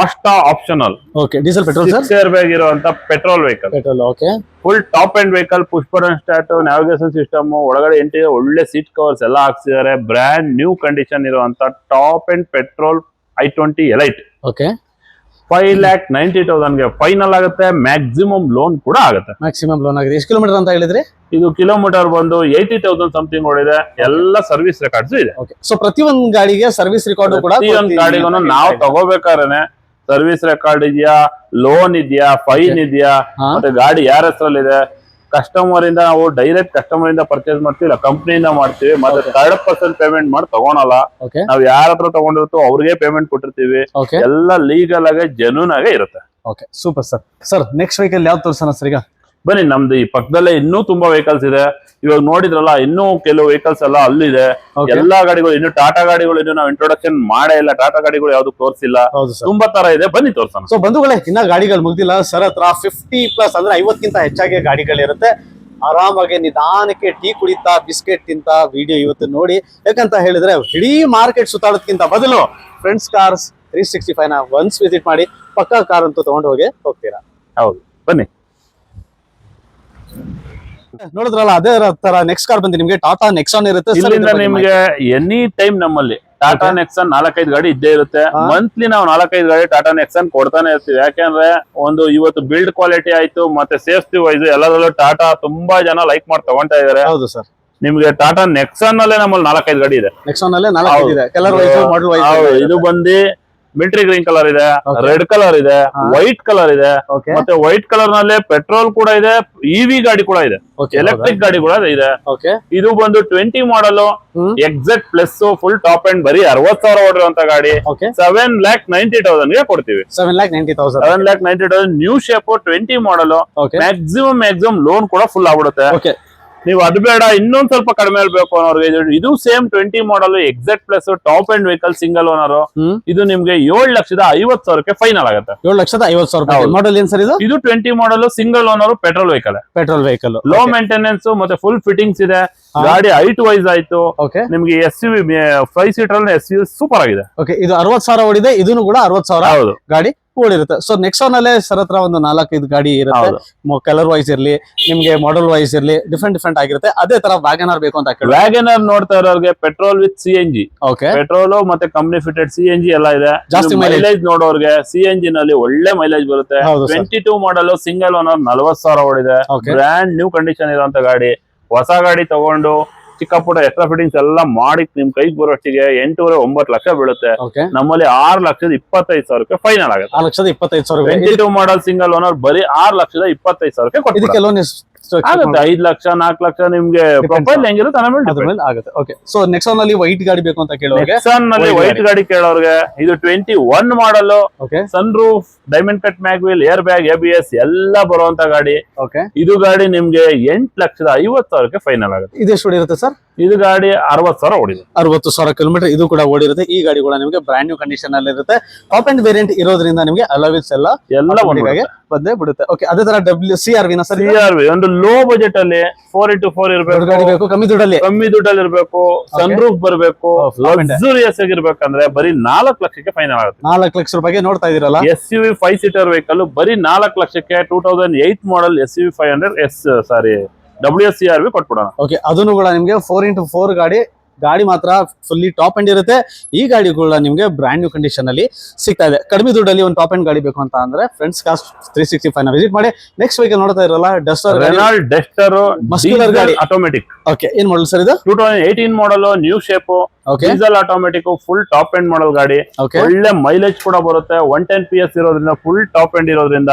Asta optional. Okay, diesel petrol sir. 6 air bag ಇರುವಂತ petrol vehicle. Okay, full top end vehicle, push button start, navigation system, ಒಳಗಡೆ ಇಂಟೀರಿಯರ್ ಒಳ್ಳೆ ಸೀಟ್ ಕವರ್ಸ್ ಎಲ್ಲ ಹಾಕ್ಸಿದ್ದಾರೆ. ಬ್ರ್ಯಾಂಡ್ ನ್ಯೂ ಕಂಡೀಷನ್ ಇರುವಂತ top end petrol i20 Elite. Okay, 5,90,000 ಗೆ final ಆಗುತ್ತೆ. Maximum loan ಕೂಡ ಆಗುತ್ತೆ. ಮ್ಯಾಕ್ಸಿಮಮ್ ಲೋನ್ ಆಗಿದೆ. ಎಷ್ಟು ಕಿಲೋಮೀಟರ್ ಅಂತ ಹೇಳಿದ್ರಿ? ಇದು ಕಿಲೋಮೀಟರ್ ಬಂದು 80,000 ಸಮಥಿಂಗ್ ಓಡಿದೆ. ಎಲ್ಲ ಸರ್ವಿಸ್ ರೆಕಾರ್ಡ್ಸ್ ಇದೆ. ಸೊ ಪ್ರತಿಯೊಂದು ಗಾಡಿಗೆ ಸರ್ವಿಸ್ ರೆಕಾರ್ಡ್ ಕೂಡ ಪ್ರತಿಯೊಂದು ಗಾಡಿಗೂ ನಾವು ತಗೋಬೇಕಾದ್ರೆ ಸರ್ವಿಸ್ ರೆಕಾರ್ಡ್ ಇದೆಯಾ, ಲೋನ್ ಇದೆಯಾ, ಫೈನ್ ಇದೆಯಾ, ಹಾ. ಮತ್ತೆ ಗಾಡಿ ಯಾರ ಹೆಸರಲ್ಲಿದೆ, ಕಸ್ಟಮರ್ ಇಂದ ನಾವು ಡೈರೆಕ್ಟ್ ಕಸ್ಟಮರ್ ಇಂದ ಪರ್ಚೇಸ್ ಮಾಡ್ತೀವಿ, ಇಲ್ಲ ಕಂಪ್ನಿಯಿಂದ ಮಾಡ್ತೀವಿ, ಮತ್ತೆ ಥರ್ಡ್ ಪರ್ಸನ್ ಪೇಮೆಂಟ್ ಮಾಡಿ ತಗೊಳಲ್ಲ. ಓಕೆ ನಾವ್ ಯಾರ ಹತ್ರ ತಗೊಂಡಿರುತ್ತೋ ಅವ್ರಿಗೆ ಪೇಮೆಂಟ್ ಕೊಟ್ಟಿರ್ತೀವಿ. ಓಕೆ ಎಲ್ಲ ಲೀಗಲ್ ಆಗಿ ಜೆನ್ಯೂನ್ ಆಗೇ ಇರುತ್ತೆ. Okay super sir. Sir next vehicle ಯಾವ್ದು ತೋರ್ಸೋಣ ಸರ್ ಈಗ? ಬನ್ನಿ, ನಮ್ದು ಈ ಪಕ್ಕದಲ್ಲೇ ಇನ್ನೂ ತುಂಬಾ ವೆಹಿಕಲ್ಸ್ ಇದೆ. ಇವಾಗ ನೋಡಿದ್ರಲ್ಲ, ಇನ್ನೂ ಕೆಲವು ವೆಹಿಕಲ್ಸ್ ಎಲ್ಲ ಅಲ್ಲಿದೆ. Okay. ಎಲ್ಲಾ ಗಾಡಿಗಳು, ಇನ್ನು ಟಾಟಾ ಗಾಡಿಗಳು ಇನ್ನು ನಾವು ಇಂಟ್ರೊಡಕ್ಷನ್ ಮಾಡೇ ಇಲ್ಲ. ಟಾಟಾ ಗಾಡಿಗಳು ಯಾವ್ದು ತೋರಿಸಿಲ್ಲ. ಹೌದು ಸರ್. ತುಂಬಾ ತರ ಇದೆ, ಬನ್ನಿ ತೋರ್ಸೋಣ. ಸೊ ಬಂಧುಗಳೇ, ಇನ್ನ ಗಾಡಿಗಳು ಮುಗ್ದಿಲ್ಲ ಸರ್ ಹತ್ರ 50+ ಅಂದ್ರೆ 50ಕ್ಕಿಂತ ಹೆಚ್ಚಾಗಿ ಗಾಡಿಗಳಿರುತ್ತೆ. ಆರಾಮಾಗಿ ನಿಧಾನಕ್ಕೆ ಟೀ ಕುಡಿತಾ ಬಿಸ್ಕೆಟ್ ತಿಂತ ವಿಡಿಯೋ ಇವತ್ತು ನೋಡಿ. ಯಾಕಂತ ಹೇಳಿದ್ರೆ ಇಡೀ ಮಾರ್ಕೆಟ್ ಸುತ್ತಾಡೋದಕ್ಕಿಂತ ಬದಲು ಫ್ರೆಂಡ್ಸ್ ಕಾರ್ಸ್ 365 ನ ಒನ್ಸ್ ವಿಸಿಟ್ ಮಾಡಿ ಪಕ್ಕಾ ಕಾರ್ ಅಂತೂ ತಗೊಂಡು ಹೋಗ್ತೀರಾ. ಹೌದು, ಬನ್ನಿ. ನೋಡಿದ್ರಲ್ಲ, ಅದೇ ತರ ನೆಕ್ಸ್ಟ್ ಕಾರ್ ಬಂದು ನಿಮ್ಗೆ ಟಾಟಾ ನೆಕ್ಸಾನ್ ಇರುತ್ತೆ. Sir, ಇಲ್ಲಿಂದ ಇದ್ರ ಬಗ್ಗೆ ನಿಮ್ಗೆ ಎನಿ ಟೈಮ್ ನಮ್ಮಲ್ಲಿ ಟಾಟಾ ನೆಕ್ಸನ್ 4-5 ಗಾಡಿ ಇದ್ದೇ ಇರುತ್ತೆ. ಮಂತ್ಲಿ ನಾವು 4-5 ಗಾಡಿ ಟಾಟಾ ನೆಕ್ಸನ್ ಕೊಡ್ತಾನೆ ಇರ್ತೀವಿ. ಯಾಕೆಂದ್ರೆ ಒಂದು ಇವತ್ತು ಬಿಲ್ಡ್ ಕ್ವಾಲಿಟಿ ಆಯ್ತು, ಮತ್ತೆ ಸೇಫ್ಟಿ ವೈಸ್ ಎಲ್ಲದರಲ್ಲೂ ಟಾಟಾ ತುಂಬಾ ಜನ ಲೈಕ್ ಮಾಡಿ ತಗೊಂತಾ ಇದಾರೆ. ಹೌದು ಸರ್. ನಿಮ್ಗೆ ಟಾಟಾ ನೆಕ್ಸನ್ ಅಲ್ಲೇ ನಮ್ಮಲ್ಲಿ 4-5 ಗಾಡಿ ಇದೆ. ನೆಕ್ಸಾನ್ ಅಲ್ಲೇ 4 ಇದೆ, ಕಲರ್ ವೈಸ್ ಮಾಡಲ್ ವೈಸ್. ಇದು ಬಂದು ಮಿಲಿಟರಿ ಗ್ರೀನ್ ಕಲರ್ ಇದೆ, ರೆಡ್ ಕಲರ್ ಇದೆ, ವೈಟ್ ಕಲರ್ ಇದೆ, ಓಕೆ ಮತ್ತೆ ವೈಟ್ ಕಲರ್ ನಲ್ಲಿ ಪೆಟ್ರೋಲ್ ಕೂಡ ಇದೆ, ಇವಿ ಗಾಡಿ ಕೂಡ ಇದೆ, ಎಲೆಕ್ಟ್ರಿಕ್ ಗಾಡಿ ಕೂಡ ಇದೆ. ಓಕೆ ಇದು ಬಂದು 20 model exact plus full top end ಬರೀ 60,000 ಓಡಿರುವಂತ ಗಾಡಿ. ಓಕೆ 7,90,000 ಗೆ ಕೊಡ್ತೀವಿ. 7,90,000. 7,90,000 ನ್ಯೂ ಶೇಪ್ 20 ಮಾಡಲ್. ಓಕೆ ಮ್ಯಾಕ್ಸಿಮಮ್ ಲೋನ್ ಕೂಡ ಫುಲ್ ಆಗ್ಬಿಡುತ್ತೆ. ಓಕೆ ನೀವು ಅದು ಬೇಡ ಇನ್ನೊಂದ್ ಸ್ವಲ್ಪ ಕಡಿಮೆ ಬೇಕು ಅನ್ನೋರ್ಗೆ ಇದು same 20 model exact plus top end vehicle single owner. ಇದು ನಿಮ್ಗೆ 7,50,000ಕ್ಕೆ ಫೈನಲ್ ಆಗುತ್ತೆ. 7,50,000 ರೂಪಾಯಿ. ಮಾಡಲ್ ಏನ್ ಸರ್ ಇದು? ಇದು 20 model single owner petrol vehicle. Petrol vehicle, low maintenance ಮತ್ತೆ ಫುಲ್ ಫಿಟ್ಟಿಂಗ್ಸ್ ಇದೆ. ಗಾಡಿ ಹೈಟ್ ವೈಸ್ ಆಯ್ತು. ಓಕೆ ನಿಮ್ಗೆ SUV 5 ಸೀಟರ್ SUV ಸೂಪರ್ ಆಗಿದೆ. ಓಕೆ ಇದು 60,000 ಓಡಿದೆ, ಇದನ್ನು ಕೂಡ 60,000 ಹೌದು ಗಾಡಿ ಓಡಿರುತ್ತೆ. ಸೊ ನೆಕ್ಸಾನ್ ಅಲ್ಲೇ ಸರ್ ಹತ್ರ ಒಂದು 4-5 ಗಾಡಿ ಇರುತ್ತೆ. ಕಲರ್ ವೈಸ್ ಇರ್ಲಿ, ನಿಮ್ಗೆ ಮಾಡಲ್ ವೈಸ್ ಇರ್ಲಿ, ಡಿಫ್ರೆಂಟ್ ಆಗಿರುತ್ತೆ. ಅದೇ ತರ ವ್ಯಾಗನರ್ ಬೇಕು ಅಂತ ಕೇಳಿ, ವ್ಯಾಗನರ್ ನೋಡ್ತಾ ಇರೋರಿಗೆ petrol with CNG, okay petrol ಮತ್ತೆ ಕಂಪ್ನಿ ಫಿಟೆಡ್ CNG ಎಲ್ಲ ಇದೆ. ಜಾಸ್ತಿ ಮೈಲೇಜ್ ನೋಡೋರ್ಗೆ CNG ನಲ್ಲಿ ಒಳ್ಳೆ ಮೈಲೇಜ್ ಬರುತ್ತೆ. ಹೌದು sir. 22 ಮಾಡಲ್ ಸಿಂಗಲ್ ಓನರ್ 40,000 ಓಡಿದೆ. Okay. ಬ್ರ್ಯಾಂಡ್ ನ್ಯೂ ಕಂಡೀಷನ್ ಇರುವಂತ ಗಾಡಿ. ಹೊಸ ಗಾಡಿ ತಗೊಂಡು ಚಿಕ್ಕ ಪುಟ್ಟ ಎಕ್ಸ್ಟ್ರಾ ಫಿಟ್ಟಿಂಗ್ಸ್ ಎಲ್ಲ ಮಾಡಿ ನಿಮ್ ಕೈಗೆ ಬರೋಷ್ಟಿಗೆ 8.5-9 ಲಕ್ಷ ಬೀಳುತ್ತೆ. ಓಕೆ ನಮ್ಮಲ್ಲಿ 6,25,000ಕ್ಕೆ ಫೈನಲ್ ಆಗುತ್ತೆ. 6,25,000 ರೂಪಾಯಿ. 22 ಮಾಡಲ್ ಸಿಂಗಲ್ ಓನರ್ ಬರೀ 6,25,000ಕ್ಕೆ ಕೊಡ್ತೀವಿ. ಇದಕ್ಕೆ ಲೋನ್ ಆಗುತ್ತೆ 5 ಲಕ್ಷ 4 ಲಕ್ಷ ನಿಮ್ಗೆ ಪ್ರೊಫೈಲ್ ಹೆಂಗಿರುತ್ತೆ ಅದ್ರ ಮೇಲೆ ಅದ್ರ ಮೇಲೆ ಆಗುತ್ತೆ. ಓಕೆ ಸೊ ನೆಕ್ಸಾನ್ ಅಲ್ಲಿ ವೈಟ್ ಗಾಡಿ ಬೇಕು ಅಂತ ಕೇಳೋರಿಗೆ, ನೆಕ್ಸಾನ್ ನಲ್ಲಿ ವೈಟ್ ಗಾಡಿ ಕೇಳೋರ್ಗೆ ಇದು 21 model, okay sun roof, diamond cut mag wheel, air bag, ABS ಎಲ್ಲ ಬರುವಂತ ಗಾಡಿ. ಓಕೆ ಇದು ಗಾಡಿ ನಿಮ್ಗೆ 8,50,000ಕ್ಕೆ ಫೈನಲ್ ಆಗುತ್ತೆ. ಇದು ಎಷ್ಟು ಓಡಿರುತ್ತೆ ಸರ್? ಇದು ಗಾಡಿ 60,000 ಓಡಿದೆ. 60,000 ಕಿಲೋಮೀಟರ್ ಇದು ಕೂಡ ಓಡಿರುತ್ತೆ. ಈ ಗಾಡಿ ಕೂಡ ನಿಮಗೆ ಬ್ರ್ಯಾಂಡ್ ನ್ಯೂ ಕಂಡೀಷನ್ ಅಲ್ಲಿ ಇರುತ್ತೆ. ಟಾಪ್ ಅಂಡ್ ವೇರಿಯಂಟ್ ಇರೋದ್ರಿಂದ ನಿಮಗೆ ಅಲವಿಸ್ ಎಲ್ಲ ಒಂದಿಗೆ ಬಂದೇ ಬಿಡುತ್ತೆ. ಓಕೆ ಅದೇ ತರ CRV ನ ಸರ್? CRV ಒಂದು ಲೋ ಬಜೆಟ್ ಅಲ್ಲಿ 4x4 ಇರ್ಬೇಕು, ಗಾಡಿ ಬೇಕು, ಕಮ್ಮಿ ದುಡ್ಡಲ್ಲಿ ಇರ್ಬೇಕು, ಸನ್ ರೂಫ್ ಬರ್ಬೇಕು, ಲಕ್ಸುರಿಯಸ್ ಆಗಿರ್ಬೇಕಂದ್ರೆ ಬರೀ 4 ಲಕ್ಷಕ್ಕೆ ಫೈನಲ್ ಆಗುತ್ತೆ. 4 ಲಕ್ಷ ರೂಪಾಯಿಗೆ ನೋಡ್ತಾ ಇದೀರಲ್ಲ. SUV 5 ಸೀಟರ್ ವೆಹಿಕಲ್ ಬರೀ 4 ಲಕ್ಷಕ್ಕೆ 2008 ಮಾಡಲ್ SUV 500 WSCRV ಕೊಟ್ಬಿಡೋಣ. ಓಕೆ ಅದನ್ನು ಕೂಡ ನಿಮ್ಗೆ 4x4 ಗಾಡಿ ಮಾತ್ರ ಫುಲ್ಲಿ ಟಾಪ್ ಅಂಡ್ ಇರುತ್ತೆ. ಈ ಗಾಡಿ ಕೂಡ ನಿಮ್ಗೆ ಬ್ರ್ಯಾಂಡ್ ನ್ಯೂ ಕಂಡೀಷನ್ ಅಲ್ಲಿ ಸಿಗ್ತಾ ಇದೆ. ಕಡಿಮೆ ದುಡ್ಡಲ್ಲಿ ಒಂದು ಟಾಪ್ ಅಂಡ್ ಗಾಡಿ ಬೇಕು ಅಂತ ಅಂದ್ರೆ ಫ್ರೆಂಡ್ಸ್ ಕಾರ್ಸ್ 365 ನ ವಿಸಿಟ್ ಮಾಡಿ. ನೆಕ್ಸ್ಟ್ ವೆಹಿಕಲ್ ನೋಡ್ತಾ ಇರಲ್ಲ, ರೆನಾಲ್ಡ್ ಡಸ್ಟರ್ ಮಸ್ಕ್ಯುಲರ್ ಗಾಡಿ ಆಟೋಮೆಟಿಕ್. ಓಕೆ ಏನ್ ಮಾಡಲ್ ಸರ್ ಇದು? 2018 model new shape, okay diesel automatic, full top end model ಗಾಡಿ. ಓಕೆ ಒಳ್ಳೆ ಮೈಲೇಜ್ ಕೂಡ ಬರುತ್ತೆ. 110 PS ಇರೋದ್ರಿಂದ ಫುಲ್ ಟಾಪ್ ಎಂಡ್ ಇರೋದ್ರಿಂದ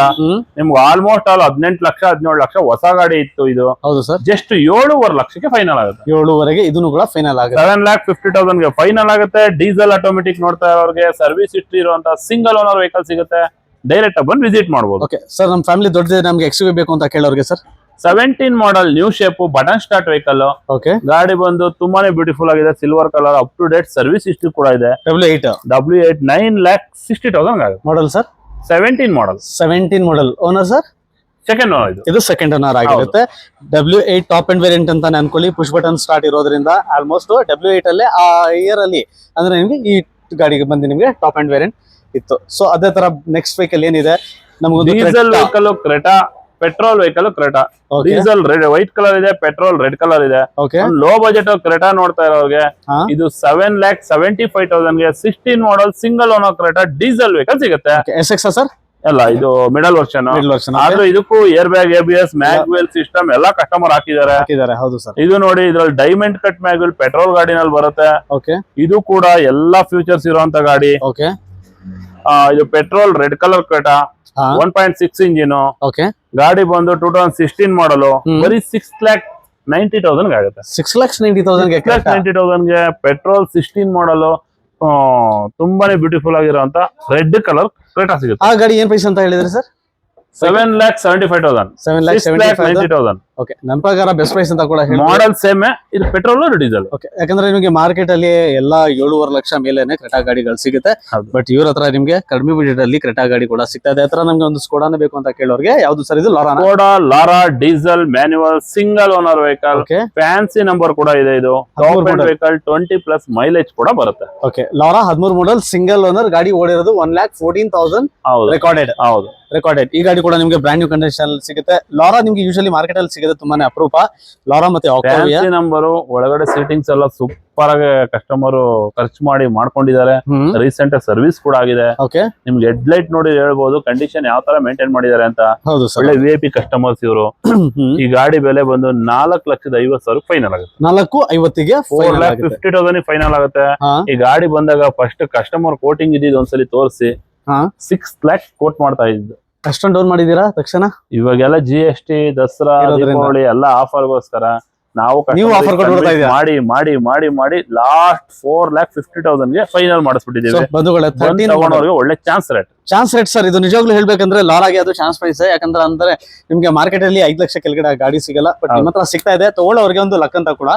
ನಿಮ್ಗೆ ಆಲ್ಮೋಸ್ಟ್ 18 ಲಕ್ಷ 17 ಲಕ್ಷ ಹೊಸ ಗಾಡಿ ಇತ್ತು. ಇದು ಹೌದು ಸರ್, ಜಸ್ಟ್ 7.5 ಲಕ್ಷಕ್ಕೆ ಫೈನಲ್ ಆಗುತ್ತೆ. 7ವರೆಗೆ ಇದನ್ನು ಕೂಡ ಫೈನಲ್ ಆಗುತ್ತೆ. 7,50,000ಗೆ ಫೈನಲ್ ಆಗುತ್ತೆ. ಡೀಸೆಲ್ ಆಟೋಮೆಟಿಕ್ ನೋಡ್ತಾ ಇರೋರಿಗೆ ಸರ್ವಿಸ್ ಹಿಸ್ಟ್ರಿ ಇರುವಂತ ಸಿಂಗಲ್ ಓನರ್ ವೆಹಿಕಲ್ ಸಿಗುತ್ತೆ. ಡೈರೆಕ್ಟ್ ಬಂದು ವಿಸಿಟ್ ಮಾಡಬಹುದು. ಓಕೆ ಸರ್, ನಮ್ಮ ಫ್ಯಾಮಿಲಿ ದೊಡ್ಡದಿದೆ, ನಮ್ಗೆ XUV ಬೇಕು ಅಂತ ಕೇಳೋರಿಗೆ sir? 17 model new shape button start vehicle. Okay ಗಾಡಿ ಬಂದು ತುಂಬಾನೇ ಬ್ಯೂಟಿಫುಲ್ ಆಗಿದೆ, silver colour, up to date service history ಕೂಡ ಇದೆ. W8 9,60,000 ಆಗುತ್ತೆ. Model sir 17 model. 17 model. Owner sir? Second owner. ಇದು ಸೆಕೆಂಡ್ ಓನರ್ ಆಗಿರುತ್ತೆ. W8 ಟಾಪ್ ಅಂಡ್ ವೇರಿಯಂಟ್ ಅಂತಾನೆ ಅನ್ಕೊಳ್ಳಿ. ಪುಷ್ ಬಟನ್ ಸ್ಟಾರ್ಟ್ ಇರೋದ್ರಿಂದ ಆಲ್ಮೋಸ್ಟ್ W8 ಅಲ್ಲೇ ಆ ಇಯರ್ ಅಲ್ಲಿ ಅಂದ್ರೆ ನಿಮ್ಗೆ ಈ ಗಾಡಿಗೆ ಬಂದು ನಿಮ್ಗೆ ಟಾಪ್ ಅಂಡ್ ವೇರಿಯಂಟ್ ಇತ್ತು. ಸೊ ಅದೇ ತರ ನೆಕ್ಸ್ಟ್ ವೆಹಿಕಲ್ ಏನಿದೆ ನಮಗೊಂದು diesel vehicle Creta, petrol vehicle Creta. Diesel red white colour ಇದೆ, ಪೆಟ್ರೋಲ್ ರೆಡ್ ಕಲರ್ ಇದೆ. ಲೋ ಬಜೆಟ್ ಕ್ರೆಟಾ ನೋಡ್ತಾ ಇರೋರಿಗೆ ಇದು 7,75,000ಗೆ 16 model single owner Creta diesel vehicle ಸಿಗುತ್ತೆ. SX sir? ಅಲ್ಲ, ಇದು ಮಿಡಲ್ ವರ್ಷನ್. ಆದ್ರೆ ಇದಕ್ಕೂ air bag, ABS, maglev system ಎಲ್ಲ ಕಸ್ಟಮರ್ ಹಾಕಿದ್ದಾರೆ. ಹೌದು ಸರ್. ಇದು ನೋಡಿ, ಇದ್ರಲ್ಲಿ ಡೈಮಂಡ್ ಕಟ್ ಮ್ಯಾಗ್ವೆಲ್ ಪೆಟ್ರೋಲ್ ಗಾಡಿನಲ್ಲಿ ಬರುತ್ತೆ. ಓಕೆ ಇದು ಕೂಡ ಎಲ್ಲಾ ಫ್ಯೂಚರ್ಸ್ ಇರುವಂತ ಗಾಡಿ. ಓಕೆ ಇದು ಪೆಟ್ರೋಲ್ ರೆಡ್ ಕಲರ್ ಕ್ರೆಟಾ, ಹಾ 1.6 ಇಂಜಿನ್, ಓಕೆ ಗಾಡಿ ಬಂದು 2016 ಮಾಡಲು, ಬರೀ 6,90,000 ಆಗುತ್ತೆ. 6,90,000 ಗೆ 6,90,000 ಗೆ ಪೆಟ್ರೋಲ್ 16 ಮಾಡಲು ತುಂಬಾನೇ ಬ್ಯೂಟಿಫುಲ್ ಆಗಿರುವಂತ ರೆಡ್ ಕಲರ್ ಕ್ರೆಟಾ ಸಿಗುತ್ತೆ. ಆ ಗಾಡಿ ಏನ್ ಪ್ರೈಸ್ ಅಂತ ಹೇಳಿದ್ರಿ ಸರ್? 7,75,000. 7,75,000. ಓಕೆ, ನನ್ನ ಪ್ರಕಾರ ಬೆಸ್ಟ್ ಪ್ರೈಸ್ ಅಂತ ಕೂಡ ಹೇಳಿ. ಮಾಡಲ್ ಸೇಮ್, ಇದು ಪೆಟ್ರೋಲ್ ಡೀಸೆಲ್. ಓಕೆ, ಯಾಕಂದ್ರೆ ನಿಮಗೆ ಮಾರ್ಕೆಟ್ ಅಲ್ಲಿ ಎಲ್ಲಾ 7.5 ಲಕ್ಷ ಮೇಲೆನೆ ಕ್ರೆಟಾ ಗಾಡಿಗಳು ಸಿಗುತ್ತೆ. ಹೌದು. ಬಟ್ ಇವ್ರ ಹತ್ರ ನಿಮ್ಗೆ ಕಡಿಮೆ ಬಜೆಟ್ ಅಲ್ಲಿ ಕ್ರೆಟಾ ಗಾಡಿ ಕೂಡ ಸಿಗ್ತಾ ಇದೆ. ಹತ್ರ ನಮ್ಗೆ ಒಂದು ಸ್ಕೋಡಾನೇ ಬೇಕು ಅಂತ ಕೇಳೋರಿಗೆ ಯಾವ್ದು ಸರ್ ಇದು? ಲಾರಾನ? Skoda Laura diesel manual single owner vehicle, okay fancy number ಕೂಡ ಇದೆ. ಇದು ಟಾಪ್ ಎಂಡ್ ವೆಹಿಕಲ್, 20+ ಮೈಲೇಜ್ ಕೂಡ ಬರುತ್ತೆ. Okay, Lara 13 model single owner ಗಾಡಿ, ಓಡಿರೋದು 1,14,000 ಹೌದು ರೆಕಾರ್ಡೆಡ್. ಹೌದು. ಈ ಗಾಡಿ ಕೂಡ ನಿಮ್ಗೆ ಬ್ರ್ಯಾಂಡ್ ನ್ಯೂ ಕಂಡೀಷನ್ ಸಿಗುತ್ತೆ. ಲಾರಾ ನಿಮ್ಗೆ ಯೂಶಲಿ ಮಾರ್ಕೆಟ್ ಅಲ್ಲಿ ಸಿಗುತ್ತೆ ತುಂಬಾನೇ ಅಪರೂಪ. ಲಾರಾ ಮತ್ತೆ ಆಕ್ಟಾವಿಯಾ ಫ್ಯಾನ್ಸಿ ನಂಬರ್, ಒಳಗಡೆ ಸೀಟಿಂಗ್ಸ್ ಎಲ್ಲ ಸೂಪರ್ ಆಗಿ ಕಸ್ಟಮರ್ ಖರ್ಚು ಮಾಡಿ ಮಾಡ್ಕೊಂಡಿದ್ದಾರೆ. ರೀಸೆಂಟ್ ಸರ್ವಿಸ್ ಕೂಡ ಆಗಿದೆ. ಓಕೆ, ನಿಮ್ಗೆ ಹೆಡ್ ಲೈಟ್ ನೋಡಿ ಹೇಳ್ಬೋದು ಕಂಡೀಷನ್ ಯಾವ ತರ ಮೇಂಟೈನ್ ಮಾಡಿದ್ದಾರೆ ಅಂತ. ಹೌದು ಸರ್. ಒಳ್ಳೆ VIP ಕಸ್ಟಮರ್ಸ್ ಇವರು. ಈ ಗಾಡಿ ಬೆಲೆ ಬಂದು 4,50,000 ಫೈನಲ್ ಆಗುತ್ತೆ. 4,50,000 4,50,000 ಫೈನಲ್ ಆಗುತ್ತೆ. ಈ ಗಾಡಿ ಬಂದಾಗ ಫಸ್ಟ್ ಕಸ್ಟಮರ್ ಕೋಟಿಂಗ್ ಇದ್ದಿದ್ದು ಒಂದ್ಸಲಿ ತೋರಿಸಿ 6 lakhs ಕೋಟ್ ಮಾಡ್ತಾ ಇದ್ದು. ಅಷ್ಟೊಂದು ಡೌನ್ ಮಾಡಿದೀರಾ ತಕ್ಷಣ? ಇವಾಗೆಲ್ಲ GST, ದಸರಾ, ದೀಪಾವಳಿ ಎಲ್ಲ ಆಫರ್ಗೋಸ್ಕರ ನಾವು ನೀವು offer ಕೊಟ್ಬಿಡ್ತಾ ಇದ್ದೀರಾ? ಮಾಡಿ ಮಾಡಿ ಮಾಡಿ ಮಾಡಿ ಲಾಸ್ಟ್ 4,50,000 ಗೆ ಫೈನಲ್ ಮಾಡಿಸ್ಬಿಟ್ಟಿದ್ದೀವಿ. ಬಂಧುಗಳೇ, 13 ತಗೊಂಡವ್ರಿಗೆ ಒಳ್ಳೆ ಚಾನ್ಸ್ ರೇಟ್ ಸರ್. ಇದು ನಿಜವಾಗ್ಲೂ ಹೇಳ್ಬೇಕಂದ್ರೆ ಲಾರಾಗೆ ಅದು ಚಾನ್ಸ್ ಪ್ರೈಸ್. ಯಾಕಂದ್ರೆ ಅಂದ್ರೆ ನಿಮ್ಗೆ ಮಾರ್ಕೆಟ್ ಅಲ್ಲಿ 5 ಲಕ್ಷ ಕೆಳಗಡೆ ಗಾಡಿ ಸಿಗಲ್ಲ. ಬಟ್ ನಿಮ್ಮ ಹತ್ರ ಸಿಗ್ತಾ ಇದೆ, ತಗೊಳ್ಳೋರಿಗೆ ಒಂದು ಲಕ್ ಅಂತ ಕೂಡ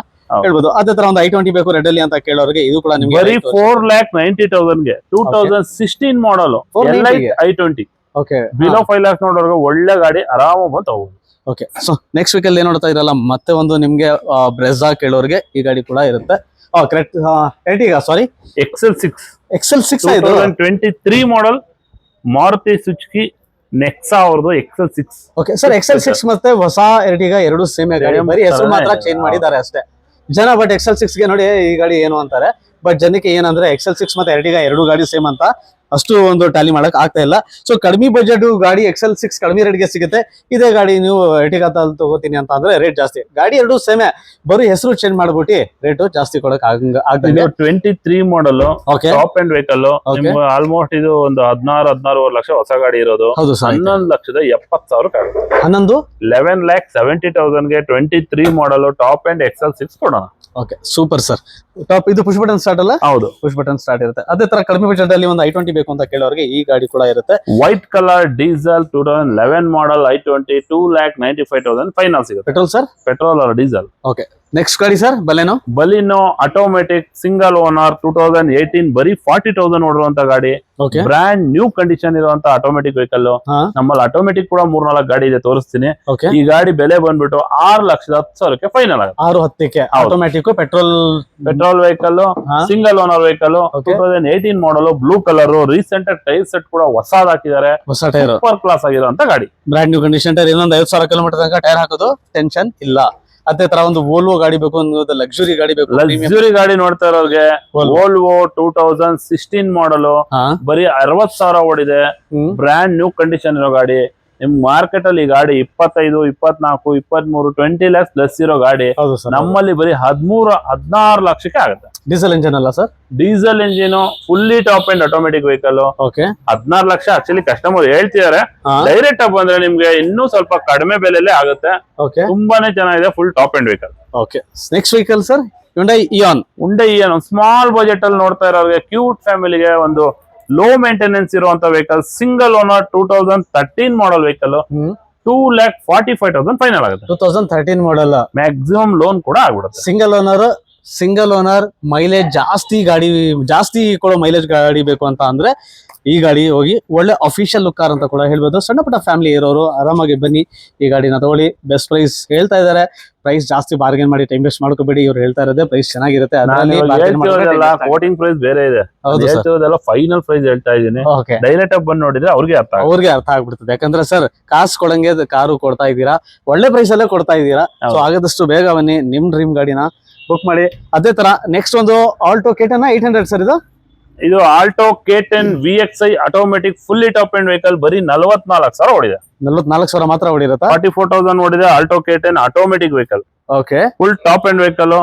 ಹೇಳ್ಬೋದು. ಅದೇ ತರ ಒಂದು i20 ಬೇಕು ರೆಡ್ ಅಲ್ಲಿ ಅಂತ ಕೇಳೋರಿಗೆ ಇದು ಕೂಡ ನಿಮ್ಗೆ ಬರೀ 4,90,000 ಗೆ 2016 ಮಾಡಲ್ i20. ಓಕೆ, ಬಿಲೋ 5 lakhs ನೋಡೋರ್ಗೆ ಒಳ್ಳೆ ಗಾಡಿ ಆರಾಮ ಬಂದು ತಗೋಬಹುದು. ಓಕೆ, ಸೊ ನೆಕ್ಸ್ಟ್ ವೀಕ್ ಅಲ್ಲಿ ಏನ್ ನೋಡ್ತಾ ಇರಲ್ಲ, ಮತ್ತೆ ಒಂದು ನಿಮ್ಗೆ ಬ್ರೆಜಾ ಕೇಳೋರಿಗೆ ಈ ಗಾಡಿ ಕೂಡ ಇರುತ್ತೆ. ಕರೆಕ್ಟ್, ಸಾರಿ XL6 ಇದು 2023 ಮಾಡಲ್ ಮಾರುತಿ ಸುಜುಕಿ ನೆಕ್ಸಾ ಅವ್ರದ್ದು XL6. ಓಕೆ ಸರ್, XL6 ಮತ್ತೆ ಹೊಸ ಎರ್ಟಿಗಾ ಎರಡು ಸೇಮ್ ಗಾಡಿ, ಬರೀ ಹೆಸರು ಮಾತ್ರ ಚೇಂಜ್ ಮಾಡಿದ್ದಾರೆ ಅಷ್ಟೇ ಜನ. ಬಟ್ XL6 ಗೆ ನೋಡಿ ಈ ಗಾಡಿ ಏನು ಅಂತಾರೆ. ಬಟ್ ಜನಕ್ಕೆ ಏನಂದ್ರೆ XL6 ಮತ್ತೆ ಎರ್ಟಿಗಾ ಎರಡು ಗಾಡಿ ಸೇಮ್ ಅಂತ ಅಷ್ಟು ಒಂದು ಟ್ಯಾಲಿ ಮಾಡಕ್ ಆಗ್ತಾ ಇಲ್ಲ. ಸೊ ಕಡಿಮೆ ಬಜೆಟ್ ಗಾಡಿ XL6 ಕಡಿಮೆ ರೇಟ್ಗೆ ಸಿಗುತ್ತೆ. ಇದೇ ಗಾಡಿ ನೀವು ಎರ್ಟಿಗಾ ತಗೋತೀನಿ ಅಂತ ಅಂದ್ರೆ ರೇಟ್ ಜಾಸ್ತಿ. ಗಾಡಿ ಎರಡು ಸೇಮೆ, ಬರೀ ಹೆಸರು ಚೇಂಜ್ ಮಾಡ್ಬಿಟ್ಟು ರೇಟ್ ಜಾಸ್ತಿ ಕೊಡಕ್ ಆಗ್ತದೆ. 23 model okay, top end vehicle. Almost ಇದು ಒಂದು 16-16 ಲಕ್ಷ ಹೊಸ ಗಾಡಿ ಇರೋದು. ಹೌದು ಸರ್. 11,70,000 ಆಗುತ್ತೆ. 11,70,000 ಗೆ 23 ಮಾಡಲ್ ಟಾಪ್ ಎಂಡ್ XL6 ಕೊಡೋಣ. Okay, super sir. ಟಾಪ್ ಇದು ಪುಷ್ ಬಟನ್ ಸ್ಟಾರ್ಟ್ ಅಲ್ಲ? ಹೌದು, ಪುಷ್ ಬಟನ್ ಸ್ಟಾರ್ಟ್ ಇರುತ್ತೆ. ಅದೇ ತರ ಕಡಿಮೆ ಬಜೆಟ್ ಅಲ್ಲಿ ಒಂದು i20 ಬೇಕು ಅಂತ ಕೇಳೋರಿಗೆ ಈ ಗಾಡಿ ಕೂಡ ಇರುತ್ತೆ. White colour diesel 2011 model i20 2,95,000 final ಸಿಗುತ್ತೆ. Petrol sir? Petrol or diesel. Okay, next ಗಾಡಿ sir Baleno automatic single owner 2018 ಬರೀ 40,000 ಓಡಿರುವಂತ ಗಾಡಿ. ಓಕೆ, ಬ್ರ್ಯಾಂಡ್ ನ್ಯೂ ಕಂಡೀಷನ್ ಇರುವಂತ ಆಟೋಮೆಟಿಕ್ ವೆಹಿಕಲ್. ನಮ್ಮಲ್ಲಿ ಆಟೋಮೆಟಿಕ್ ಕೂಡ 3-4 ಗಾಡಿ ಇದೆ, ತೋರಿಸ್ತೀನಿ. ಓಕೆ, ಈ ಗಾಡಿ ಬೆಲೆ ಬಂದ್ಬಿಟ್ಟು 6,10,000 ಫೈನಲ್ ಆಗುತ್ತೆ. 6,10,000 automatic petrol vehicle, single owner vehicle, 2018 model, blue colour. Recent tyre set ಕೂಡ ಹೊಸದ್ ಹಾಕಿದ್ದಾರೆ, ಹೊಸ ಟೈರ್, ಸೂಪರ್ ಕ್ಲಾಸ್ ಆಗಿರುವಂತ ಗಾಡಿ. Brand new condition tyre. ಇನ್ನೊಂದು 50,000 ಕಿಲೋಮೀಟರ್ ತನಕ ಟೈರ್ ಹಾಕೋದು ಟೆನ್ಷನ್ ಇಲ್ಲ. ಅದೇ ತರ ಒಂದು ವೋಲ್ವೋ ಗಾಡಿ ಬೇಕು, ಒಂದು ಲಕ್ಸುರಿ ಗಾಡಿ ಬೇಕು. ಲಕ್ಸುರಿ ಗಾಡಿ ನೋಡ್ತಾ ಇರೋರಿಗೆ ವೋಲ್ವೋ 2016 ಮಾಡಲ್, ಬರೀ 60,000 ಓಡಿದೆ. ಬ್ರ್ಯಾಂಡ್ ನ್ಯೂ ಕಂಡೀಷನ್ ಇರೋ ಗಾಡಿ. ನಿಮ್ ಮಾರ್ಕೆಟ್ ಅಲ್ಲಿ ಈ ಗಾಡಿ 25, 24, 23, 20 lakhs ಪ್ಲಸ್ ಇರೋ ಗಾಡಿ ನಮ್ಮಲ್ಲಿ ಬರೀ 13-16 ಲಕ್ಷಕ್ಕೆ ಆಗುತ್ತೆ. ಡೀಸೆಲ್ ಇಂಜಿನ್ ಅಲ್ಲ sir? Diesel engine, fully top and automatic vehicle. Okay, 16 lakh actually customer ಹೇಳ್ತಿದ್ದಾರೆ. ಡೈರೆಕ್ಟ್ ಆಗಿ ಬಂದ್ರೆ ನಿಮ್ಗೆ ಇನ್ನೂ ಸ್ವಲ್ಪ ಕಡಿಮೆ ಬೆಲೆಲ್ಲೇ ಆಗುತ್ತೆ. ಓಕೆ, ತುಂಬಾನೇ ಚೆನ್ನಾಗಿದೆ, full top end vehicle. Okay, next vehicle sir Hyundai Eon. Small budget ಅಲ್ಲಿ ನೋಡ್ತಾ ಇರೋರಿಗೆ, ಕ್ಯೂಟ್ ಫ್ಯಾಮಿಲಿಗೆ ಒಂದು ಲೋ ಮೇಂಟೆನೆನ್ಸ್ ಇರುವಂತ ವೆಹಿಕಲ್. ಸಿಂಗಲ್ ಓನರ್ 2013 ಮಾಡಲ್ ವೆಹಿಕಲ್. 2,45,000 ಫೈನಲ್ ಆಗುತ್ತೆ. 2013 ಮಾಡಲ್. ಮ್ಯಾಕ್ಸಿಮಮ್ ಲೋನ್ ಕೂಡ ಆಗ್ಬಿಡುತ್ತೆ. ಸಿಂಗಲ್ ಓನರ್ ಮೈಲೇಜ್ ಜಾಸ್ತಿ ಕೊಡೋ ಮೈಲೇಜ್ ಗಾಡಿ ಬೇಕು ಅಂತ ಅಂದ್ರೆ ಈ ಗಾಡಿ ಹೋಗಿ ಒಳ್ಳೆ ಅಫಿಷಿಯಲ್ ಲುಕ್ ಕಾರ್ ಅಂತ ಕೂಡ ಹೇಳ್ಬೋದು. ಸಣ್ಣ ಪುಟ್ಟ ಫ್ಯಾಮಿಲಿ ಇರೋರು ಆರಾಮಾಗಿ ಬನ್ನಿ, ಈ ಗಾಡಿನ ತಗೊಳ್ಳಿ. ಬೆಸ್ಟ್ ಪ್ರೈಸ್ ಹೇಳ್ತಾ ಇದ್ದಾರೆ. ಪ್ರೈಸ್ ಜಾಸ್ತಿ ಬಾರ್ಗೇನ್ ಮಾಡಿ ಟೈಮ್ ವೇಸ್ಟ್ ಮಾಡ್ಕೋಬೇಡಿ. ಇವ್ರು ಹೇಳ್ತಾ ಇರೋದೇ ಪ್ರೈಸ್ ಚೆನ್ನಾಗಿರುತ್ತೆ. ಕೋಟಿಂಗ್ ಪ್ರೈಸ್ ಬೇರೆ ಇದೆ, ಫೈನಲ್ ಪ್ರೈಸ್ ಹೇಳ್ತಾ ಇದೀನಿ. ಡೈರೆಕ್ಟ್ ಆಗಿ ಬಂದು ನೋಡಿದ್ರೆ ಅವ್ರಿಗೆ ಅರ್ಥ ಆಗ್ಬಿಡ್ತದೆ. ಯಾಕಂದ್ರೆ ಸರ್ ಕಾಸು ಕೊಡಂಗೆ ಕಾರು ಕೊಡ್ತಾ ಇದ್ದೀರಾ, ಒಳ್ಳೆ ಪ್ರೈಸ್ ಅಲ್ಲೇ ಕೊಡ್ತಾ ಇದ್ದೀರಾ. ಸೊ ಆಗದಷ್ಟು ಬೇಗ ಬನ್ನಿ, ನಿಮ್ ಡ್ರೀಮ್ ಗಾಡಿನ ಬುಕ್ ಮಾಡಿ. ಅದೇ ತರ ನೆಕ್ಸ್ಟ್ ಒಂದು ಆಲ್ಟೋ K10 800 ಸರ್. ಇದು Alto K10 VXI automatic fully top end vehicle. ಬರೀ 44,000 ಓಡಿದೆ. 44,000 ಮಾತ್ರ ಓಡಿರುತ್ತೆ. 44,000 ಓಡಿದೆ. Alto K10 automatic vehicle. Okay, full top end vehicle.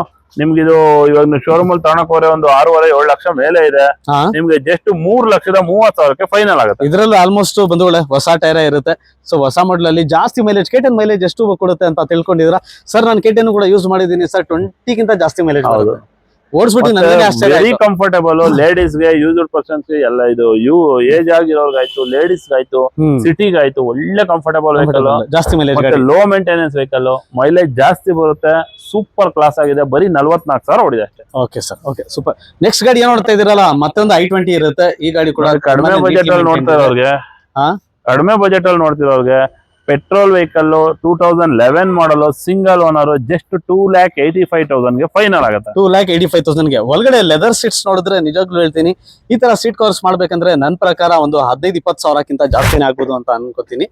ನಿಮ್ಗಿದು ಇವಾಗ ಶೋರೂಮ್ ಅಲ್ಲಿ ತಗೊಳಕ್ ಹೋದ್ರೆ ಒಂದು 6.5-7 ಲಕ್ಷ ಮೇಲೆ ಇದೆ. ಹಾ ನಿಮ್ಗೆ ಜಸ್ಟ್ 3,30,000 ಫೈನಲ್ ಆಗುತ್ತೆ. ಇದ್ರಲ್ಲಿ ಆಲ್ಮೋಸ್ಟ್ ಬಂಧುಗಳೇ ಹೊಸ ಟೈರ ಇರುತ್ತೆ. ಸೊ ಹೊಸ ಮಾಡಲ್ ಅಲ್ಲಿ ಜಾಸ್ತಿ ಮೈಲೇಜ್, KTM ಮೈಲೇಜ್ ಎಷ್ಟು ಕೊಡುತ್ತೆ ಅಂತ ತಿಳ್ಕೊಂಡಿದ್ರ ಸರ್? ನಾನು KTM ಕೂಡ ಯೂಸ್ ಮಾಡಿದೀನಿ ಸರ್, 20ಗಿಂತ ಜಾಸ್ತಿ ಮೈಲೇಜ್ ಹೌದು. ಓಡಿಸ್ಬಿಟ್ಟು ನನಗೆ ಆಶ್ಚರ್ಯ ವೆರಿ ಆಯ್ತು. ಕಂಫರ್ಟೇಬಲ್, ಲೇಡೀಸ್ ಗೆ, ಯೂಸ್ಡ್ ಪರ್ಸನ್ಸ್ ಎಲ್ಲ, ಇದು ಏಜ್ ಆಗಿರೋರ್ಗಾಯ್ತು, ಲೇಡೀಸ್ ಗಾಯ್ತು, ಸಿಟಿಗಾಯ್ತು, ಒಳ್ಳೆ ಕಂಫರ್ಟೇಬಲ್ ವೆಹಿಕಲ್, ಜಾಸ್ತಿ ಮೈಲೇಜ್ ಮತ್ತೆ ಲೋ ಮೇಂಟೆನೆನ್ಸ್ ವೆಹಿಕಲ್, ಮೈಲೇಜ್ ಜಾಸ್ತಿ ಬರುತ್ತೆ, ಸೂಪರ್ ಕ್ಲಾಸ್ ಆಗಿದೆ. ಬರೀ 44,000 ಓಡಿದೆ ಅಷ್ಟೇ. Okay sir, okay super. Next ಗಾಡಿ ಏನ್ ನೋಡ್ತಾ ಇದೀರಲ್ಲ, ಮತ್ತೊಂದು i20 ಇರುತ್ತೆ. ಈ ಗಾಡಿ ಕೂಡ ಕಡಿಮೆ ಬಜೆಟ್ ಅಲ್ಲಿ ನೋಡ್ತಾ ಇರೋರ್ಗೆ, ಕಡಿಮೆ ಬಜೆಟ್ ಅಲ್ಲಿ ನೋಡ್ತಿರೋರ್ಗೆ ಪೆಟ್ರೋಲ್ ವೆಹಿಕಲ್ 2011 ಮಾಡಲ್, ಸಿಂಗಲ್ ಓನರ್, ಜಸ್ಟ್ 2,85,000 ಗೆ ಫೈನಲ್ ಆಗುತ್ತೆ. 2,85,000 ಗೆ. ಒಳಗಡೆ ಲೆದರ್ ಸೀಟ್ಸ್ ನೋಡಿದ್ರೆ ನಿಜವಾಗ್ಲೂ ಹೇಳ್ತೀನಿ, ಈ ತರ ಸೀಟ್ ಕವರ್ಸ್ ಮಾಡ್ಬೇಕಂದ್ರೆ ನನ್ನ ಪ್ರಕಾರ ಒಂದು 15-20 ಸಾವಿರಕ್ಕಿಂತ ಜಾಸ್ತಿನೇ ಆಗ್ಬೋದು ಅಂತ ಅನ್ಕೋತೀನಿ.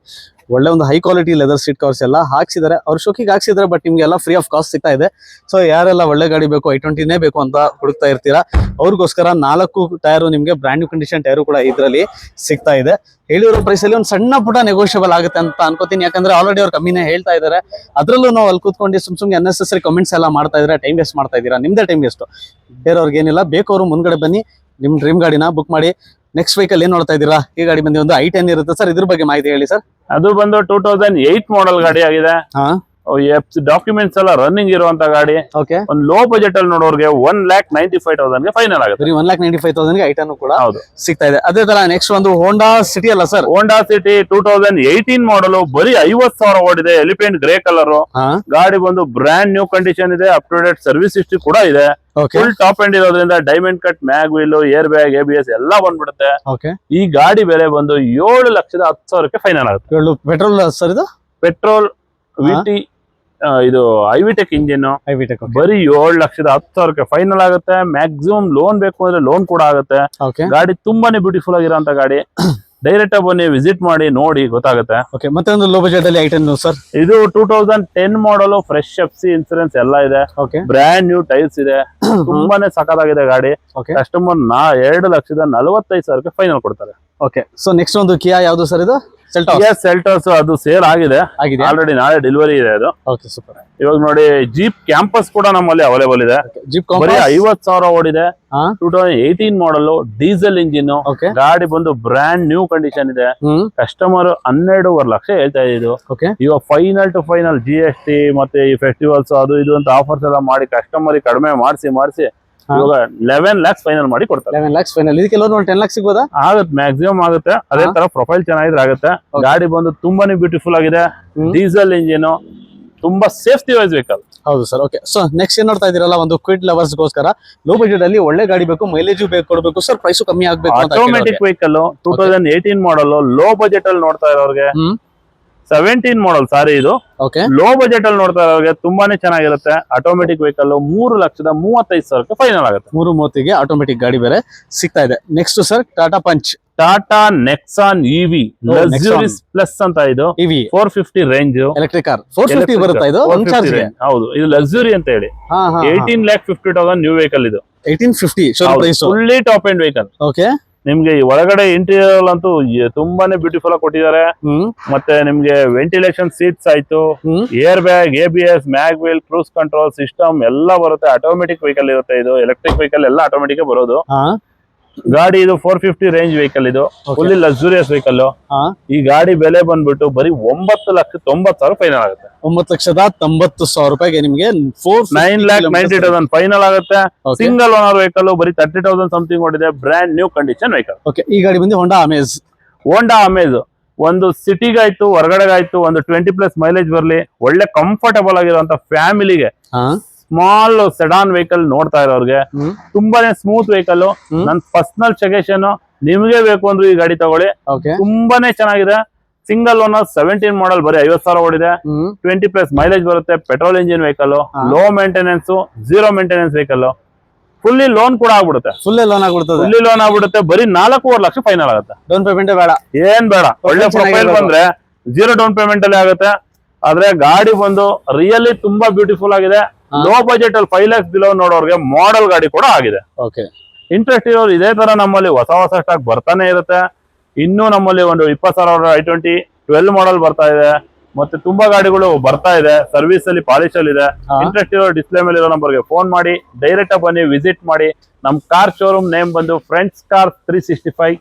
ಒಳ್ಳೆ ಒಂದು high quality leather seat covers ಎಲ್ಲ ಹಾಕ್ಸಿದ್ದಾರೆ, ಅವ್ರ ಶೋಕಿಗೆ ಹಾಕ್ಸಿದ್ರೆ, ಬಟ್ ನಿಮ್ಗೆಲ್ಲ ಫ್ರೀ ಆಫ್ ಕಾಸ್ಟ್ ಸಿಗ್ತಾ ಇದೆ. ಸೊ ಯಾರೆಲ್ಲ ಒಳ್ಳೆ ಗಾಡಿ ಬೇಕು, i20ನೇ ಬೇಕು ಅಂತ ಹುಡುಕ್ತಾ ಇರ್ತೀರಾ, ಅವ್ರಿಗೋಸ್ಕರ 4 ಟೈರು ನಿಮ್ಗೆ ಬ್ರ್ಯಾಂಡ್ ನ್ಯೂ ಕಂಡೀಷನ್ ಟೈರು ಕೂಡ ಇದರಲ್ಲಿ ಸಿಗ್ತಾ ಇದೆ. ಹೇಳಿರೋ ಪ್ರೈಸ್ ಅಲ್ಲಿ ಒಂದು ಸಣ್ಣ ಪುಟ ನೆಗೋಷಿಯಬಲ್ ಆಗುತ್ತೆ ಅಂತ ಅನ್ಕೋತೀನಿ. ಯಾಕಂದ್ರೆ ಆಲ್ರೆಡಿ ಅವ್ರು ಕಮ್ಮಿನೇ ಹೇಳ್ತಾ ಇದ್ದಾರೆ. ಅದ್ರಲ್ಲೂ ನಾವು ಅಲ್ಲಿ ಕೂತ್ಕೊಂಡು ಸುಮ್ಗೆ ಅನ್ನೆಸೆಸರಿ ಕಮೆಂಟ್ಸ್ ಎಲ್ಲ ಮಾಡ್ತಾ ಇದ್ರೆ ಟೈಮ್ ವೇಸ್ಟ್ ಮಾಡ್ತಾ ಇದ್ದೀರಾ, ನಿಮ್ದೇ ಟೈಮ್ ವೇಸ್ಟ್. ಬೇರೆಯವ್ರಿಗೆ ಏನಿಲ್ಲ, ಬೇಕವ್ರು ಮುಂದ್ಗಡೆ ಬನ್ನಿ, ನಿಮ್ ಡ್ರೀಮ್ ಗಾಡಿನ ಬುಕ್ ಮಾಡಿ. ನೆಕ್ಸ್ಟ್ ವೆಹಿಕಲ್ ಏನ್ ನೋಡ್ತಾ ಇದ್ದೀರಾ? ಈ ಗಾಡಿ ಬಂದು ಒಂದು i10 ಇರುತ್ತೆ ಸರ್, ಇದ್ರ ಬಗ್ಗೆ ಮಾಹಿತಿ ಹೇಳಿ ಸರ್. ಅದು ಬಂದು 2008 ಮಾಡಲ್ ಗಾಡಿ ಆಗಿದೆ. ಡಾಕ್ಯುಮೆಂಟ್ಸ್ ಎಲ್ಲ ರನ್ನಿಂಗ್ ಇರುವಂತ ಗಾಡಿ. ಓಕೆ. ಒಂದು ಲೋ ಬಜೆಟ್ ಅಲ್ಲಿ ನೋಡೋರ್ಗೆ 1,95,000 ಗೆ ಫೈನಲ್ ಆಗುತ್ತೆ. 1,95,000 ಗೆ i10 ಕೂಡ ಹೌದು ಸಿಗ್ತಾ ಇದೆ. ಅದೇ ತರ ನೆಕ್ಸ್ಟ್ ಒಂದು ಹೋಂಡಾ ಸಿಟಿ ಅಲ್ಲ ಸರ್? ಹೋಂಡಾ ಸಿಟಿ 2018 ಮಾಡಲ್, ಬರೀ 50,000 ಓಡಿದೆ. ಎಲಿಫೆಂಟ್ ಗ್ರೇ ಕಲರ್ ಗಾಡಿ ಬಂದು ಬ್ರ್ಯಾಂಡ್ ನ್ಯೂ ಕಂಡೀಷನ್ ಇದೆ. Up to date service history ಕೂಡ ಇದೆ. ಫುಲ್ ಟಾಪ್ ಎಂಡ್ ಇರೋದ್ರಿಂದ diamond cut, mag wheel, air bag, ABS ಎಲ್ಲ ಬಂದ್ಬಿಡುತ್ತೆ. ಈ ಗಾಡಿ ಬೆಲೆ ಬಂದು 7,10,000 ಫೈನಲ್ ಆಗುತ್ತೆ. ಪೆಟ್ರೋಲ್ ಸರ್ ಇದು? ಪೆಟ್ರೋಲ್ ವಿಟಿ, ಇದು ಐವಿಟೆಕ್ ಇಂಜಿನ್, ಬರೀ 7,10,000 ಫೈನಲ್ ಆಗುತ್ತೆ. ಮ್ಯಾಕ್ಸಿಮಮ್ ಲೋನ್ ಬೇಕು ಅಂದ್ರೆ ಲೋನ್ ಕೂಡ ಆಗುತ್ತೆ. ಗಾಡಿ ತುಂಬಾನೇ ಬ್ಯೂಟಿಫುಲ್ ಆಗಿರೋಂತ ಗಾಡಿ. ಡೈರೆಕ್ಟ್ ಆಗಿ ಬನ್ನಿ, ವಿಸಿಟ್ ಮಾಡಿ, ನೋಡಿ ಗೊತ್ತಾಗುತ್ತೆ. ಮತ್ತೆ ಒಂದು ಲೋ ಬಜೆಟ್ ಅಲ್ಲಿ i10 ಸರ್, ಇದು 2010 ಮಾಡಲ್, ಫ್ರೆಶ್ FC ಇನ್ಸೂರೆನ್ಸ್ ಎಲ್ಲ ಇದೆ. ಬ್ರ್ಯಾಂಡ್ ನ್ಯೂ ಟೈಲ್ಸ್ ಇದೆ. ತುಂಬಾನೇ ಸಖತ್ತಾಗಿದೆ ಗಾಡಿ. ಕಸ್ಟಮರ್ 2,45,000 ಫೈನಲ್ ಕೊಡ್ತಾರೆ. ಓಕೆ. ಸೊ ನೆಕ್ಸ್ಟ್ ಒಂದು ಕಿಯಾ ಯಾವುದು ಸರ್ ಇದು? ಸೆಲ್ಟಾಸ್. ಅದು ಸೇಲ್ ಆಗಿದೆ ಆಲ್ರೆಡಿ, ನಾಳೆ ಡೆಲಿವರಿ ಇದೆ ಅದು. Okay super. ಇವಾಗ ನೋಡಿ, ಜೀಪ್ ಕ್ಯಾಂಪಸ್ ಕೂಡ ನಮ್ಮಲ್ಲಿ ಅವೈಲೇಬಲ್ ಇದೆ. ಜೀಪ್ ಬರೀ 50,000 ಓಡಿದೆ. 2018 ಮಾಡಲ್, ಡೀಸೆಲ್ ಇಂಜಿನ್ ಗಾಡಿ ಬಂದು ಬ್ರ್ಯಾಂಡ್ ನ್ಯೂ ಕಂಡೀಷನ್ ಇದೆ. ಕಸ್ಟಮರ್ 12.5 ಲಕ್ಷ ಹೇಳ್ತಾ ಇದ್ದು. ಇವಾಗ ಫೈನಲ್ ಟು ಫೈನಲ್ GST ಮತ್ತೆ ಈ ಫೆಸ್ಟಿವಲ್ಸ್ ಅದು ಇದು ಅಂತ ಆಫರ್ಸ್ ಎಲ್ಲ ಮಾಡಿ ಕಸ್ಟಮರ್ ಕಡಿಮೆ ಮಾಡಿಸಿ ಇವಾಗ 11 lakhs ಫೈನಲ್ ಮಾಡಿ ಕೊಡ್ತಾರೆ. 11 lakhs ಫೈನಲ್. ಇದಕ್ಕೆ ಲೋನ್ 10 lakhs ಸಿಗ್ಬೋದಾ? ಆಗುತ್ತೆ, ಮ್ಯಾಕ್ಸಿಮಮ್ ಆಗುತ್ತೆ. ಅದೇ ತರ ಪ್ರೊಫೈಲ್ ಚೆನ್ನಾಗಿದ್ರೆ ಆಗುತ್ತೆ. ಗಾಡಿ ಬಂದು ತುಂಬಾನೇ ಬ್ಯೂಟಿಫುಲ್ ಆಗಿದೆ. ಡೀಸೆಲ್ ಇಂಜಿನ್, ತುಂಬಾ ಸೇಫ್ಟಿ ವೈಸ್ ವೆಹಿಕಲ್. ಹೌದು ಸರ್. ಓಕೆ. ಸೊ ನೆಕ್ಸ್ಟ್ ಏನ್ ನೋಡ್ತಾ ಇದೀರಲ್ಲ, ಒಂದು ಕ್ವಿಡ್ ಲವರ್ಸ್ ಗೋಸ್ಕರ ಲೋ ಬಜೆಟ್ ಅಲ್ಲಿ ಒಳ್ಳೆ ಗಾಡಿ ಬೇಕು, ಮೈಲೇಜ್ ಬೇಕು ಕೊಡಬೇಕು ಸರ್, ಪ್ರೈಸ್ ಕಮ್ಮಿ ಆಗ್ಬೇಕು. ಆಟೋಮೆಟಿಕ್ ವೆಹಿಕಲ್ 2018 ಮಾಡಲ್, ಲೋ ಬಜೆಟ್ ಅಲ್ಲಿ ನೋಡ್ತಾ ಇರೋರಿಗೆ, 17 ಮಾಡಲ್ ಸಾರಿ ಇದು, ಲೋ ಬಜೆಟ್ ಅಲ್ಲಿ ನೋಡ್ತಾ ಇರೋರಿಗೆ ತುಂಬಾನೇ ಚೆನ್ನಾಗಿರುತ್ತೆ. ಆಟೋಮೆಟಿಕ್ ವೆಹಿಕಲ್ 3,35,000 ಫೈನಲ್ ಆಗುತ್ತೆ. 3,30,000 ಆಟೋಮೆಟಿಕ್ ಗಾಡಿ ಬೇರೆ ಸಿಗ್ತಾ ಇದೆ. Next sir Tata Punch, Tata Nexon EV luxuries plus ಅಂತ. ಇದು 450 ರೇಂಜ್ ಎಲೆಕ್ಟ್ರಿಕ್ ಕಾರ್. 450 ಬರುತ್ತಾ ಇದು? ಹೌದು, ಇದು ಲಕ್ಸುರಿ ಅಂತ ಹೇಳಿ. 18,50,000 ನ್ಯೂ ವೆಹಿಕಲ್ ಇದು. 1850 showroom price, fully top end vehicle. Okay. ನಿಮ್ಗೆ ಈ ಒಳಗಡೆ ಇಂಟೀರಿಯರ್ ಅಂತೂ ತುಂಬಾನೇ ಬ್ಯೂಟಿಫುಲ್ ಆಗಿ ಕೊಟ್ಟಿದ್ದಾರೆ. ಮತ್ತೆ ನಿಮ್ಗೆ ವೆಂಟಿಲೇಷನ್ ಸೀಟ್ಸ್ ಆಯ್ತು, air bag, ABS, mag wheel, cruise control system ಎಲ್ಲ ಬರುತ್ತೆ. ಆಟೋಮೆಟಿಕ್ ವೆಹಿಕಲ್ ಇರುತ್ತೆ. ಇದು ಎಲೆಕ್ಟ್ರಿಕ್ ವೆಹಿಕಲ್ ಎಲ್ಲ ಆಟೋಮೆಟಿಕ್ ಬರೋದು ಗಾಡಿ. ಇದು 450 ರೇಂಜ್ ವೆಹಿಕಲ್. ಇದು ಫುಲ್ಲಿ ಲಕ್ಸುರಿಯಸ್ ವೆಹಿಕಲ್. ಈ ಗಾಡಿ ಬೆಲೆ ಬಂದ್ಬಿಟ್ಟು ಬರೀ 9,90,000 ಫೈನಲ್ ಆಗುತ್ತೆ. 9,90,000 ರೂಪಾಯಿಗೆ ನಿಮ್ಗೆ 9,90,000 ಫೈನಲ್ ಆಗುತ್ತೆ. ಸಿಂಗಲ್ ಓನರ್ ವೆಹಿಕಲ್, ಬರೀ 30,000 ಸಮಥಿಂಗ್ ಓಡಿದೆ. Brand new condition vehicle. Okay. ಈ ಗಾಡಿ ಬಂದು ಹೋಂಡಾ ಅಮೇಜ್. ಒಂದು ಸಿಟಿಗಾಯ್ತು, ಹೊರಗಡೆಗಾಯ್ತು, ಒಂದು 20+ ಮೈಲೇಜ್ ಬರ್ಲಿ, ಒಳ್ಳೆ ಕಂಫರ್ಟಬಲ್ ಆಗಿರುವಂತ ಫ್ಯಾಮಿಲಿಗೆ ಸ್ಮಾಲ್ ಸೆಡಾನ್ ವೆಹಿಕಲ್ ನೋಡ್ತಾ ಇರೋರ್ಗೆ ತುಂಬಾನೇ ಸ್ಮೂತ್ ವೆಹಿಕಲ್. ನನ್ ಪರ್ಸನಲ್ ಸಜೆಷನ್, ನಿಮ್ಗೆ ಬೇಕು ಅಂದ್ರೆ ಈ ಗಾಡಿ ತಗೊಳ್ಳಿ. ತುಂಬಾನೇ ಚೆನ್ನಾಗಿದೆ. ಸಿಂಗಲ್ ಓನರ್, 17 ಮಾಡಲ್, ಬರೀ 50,000 ಓಡಿದೆ. 20+ ಮೈಲೇಜ್ ಬರುತ್ತೆ. Petrol engine vehicle, low maintenance, 0 maintenance vehicle. Fully loan ಕೂಡ ಆಗ್ಬಿಡುತ್ತೆ. ಫುಲ್ಲಿ ಲೋನ್ ಆಗ್ಬಿಡುತ್ತೆ. ಬರೀ 4.5 ಲಕ್ಷ ಫೈನಲ್ ಆಗುತ್ತೆ. ಡೌನ್ ಪೇಮೆಂಟ್ ಬೇಡ, ಏನ್ ಬೇಡ. ಒಳ್ಳೆ ಪ್ರೊಫೈಲ್ ಬಂದ್ರೆ 0 ಡೌನ್ ಪೇಮೆಂಟ್ ಅಲ್ಲಿ ಆಗುತ್ತೆ. ಆದ್ರೆ ಗಾಡಿ ಬಂದು ರಿಯಲಿ ತುಂಬಾ ಬ್ಯೂಟಿಫುಲ್ ಆಗಿದೆ. ಲೋ ಬಜೆಟ್ ಅಲ್ಲಿ 5 lakhs ಬಿಲೋ ನೋಡೋರ್ಗೆ ಮಾಡೆಲ್ ಗಾಡಿ ಕೂಡ ಆಗಿದೆ. ಇಂಟ್ರೆಸ್ಟ್ ಇರೋರು ಇದೇ ತರ ನಮ್ಮಲ್ಲಿ ಹೊಸ ಸ್ಟಾಕ್ ಬರ್ತಾನೆ ಇರುತ್ತೆ. ಇನ್ನು ನಮ್ಮಲ್ಲಿ ಒಂದು 20,000 i20 12 ಮಾಡಲ್ ಬರ್ತಾ ಇದೆ. ಮತ್ತೆ ತುಂಬಾ ಗಾಡಿಗಳು ಬರ್ತಾ ಇದೆ, ಸರ್ವಿಸ್ ಅಲ್ಲಿ ಪಾಲಿಶ್ ಅಲ್ಲಿ ಇದೆ. ಹಾ. ಇಂಟ್ರೆಸ್ಟ್ ಇರೋ ಡಿಸ್ಪ್ಲೇ ಮೇಲೆ ಇರೋ ನಂಬರ್ಗೆ ಫೋನ್ ಮಾಡಿ, ಡೈರೆಕ್ಟ್ ಆಗಿ ಬನ್ನಿ, ವಿಸಿಟ್ ಮಾಡಿ. ನಮ್ ಕಾರ್ ಶೋರೂಮ್ ನೇಮ್ ಬಂದು ಫ್ರೆಂಡ್ಸ್ ಕಾರ್ 365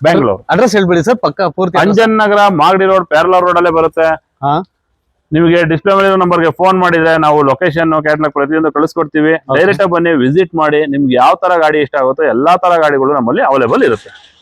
ಬೆಂಗಳೂರು. ಅಡ್ರೆಸ್ ಹೇಳ್ಬಿಡಿ ಸರ್, ಪಕ್ಕ ಪೂರ್ತಿ address. ಅಂಜನ್ ನಗರ, ಮಾಗಡಿ ರೋಡ್, ಪ್ಯಾರಲಾ ರೋಡ್ ಅಲ್ಲೇ ಬರುತ್ತೆ. ಹಾ ನಿಮಗೆ ಡಿಸ್ಪ್ಲೇ ಮೇಲೆ ನಂಬರ್ಗೆ ಫೋನ್ ಮಾಡಿದ್ರೆ ನಾವು ಲೊಕೇಶನ್ ಕ್ಯಾಟ್ಲಾಗ್ ಪ್ರತಿಯೊಂದು ಕಳಿಸ್ಕೊಡ್ತೀವಿ. ಡೈರೆಕ್ಟ್ ಆಗಿ ಬನ್ನಿ, ವಿಸಿಟ್ ಮಾಡಿ. ನಿಮ್ಗೆ ಯಾವ ತರ ಗಾಡಿ ಇಷ್ಟ ಆಗುತ್ತೋ ಎಲ್ಲಾ ತರ ಗಾಡಿಗಳು ನಮ್ಮಲ್ಲಿ ಅವೈಲೇಬಲ್ ಇರುತ್ತೆ.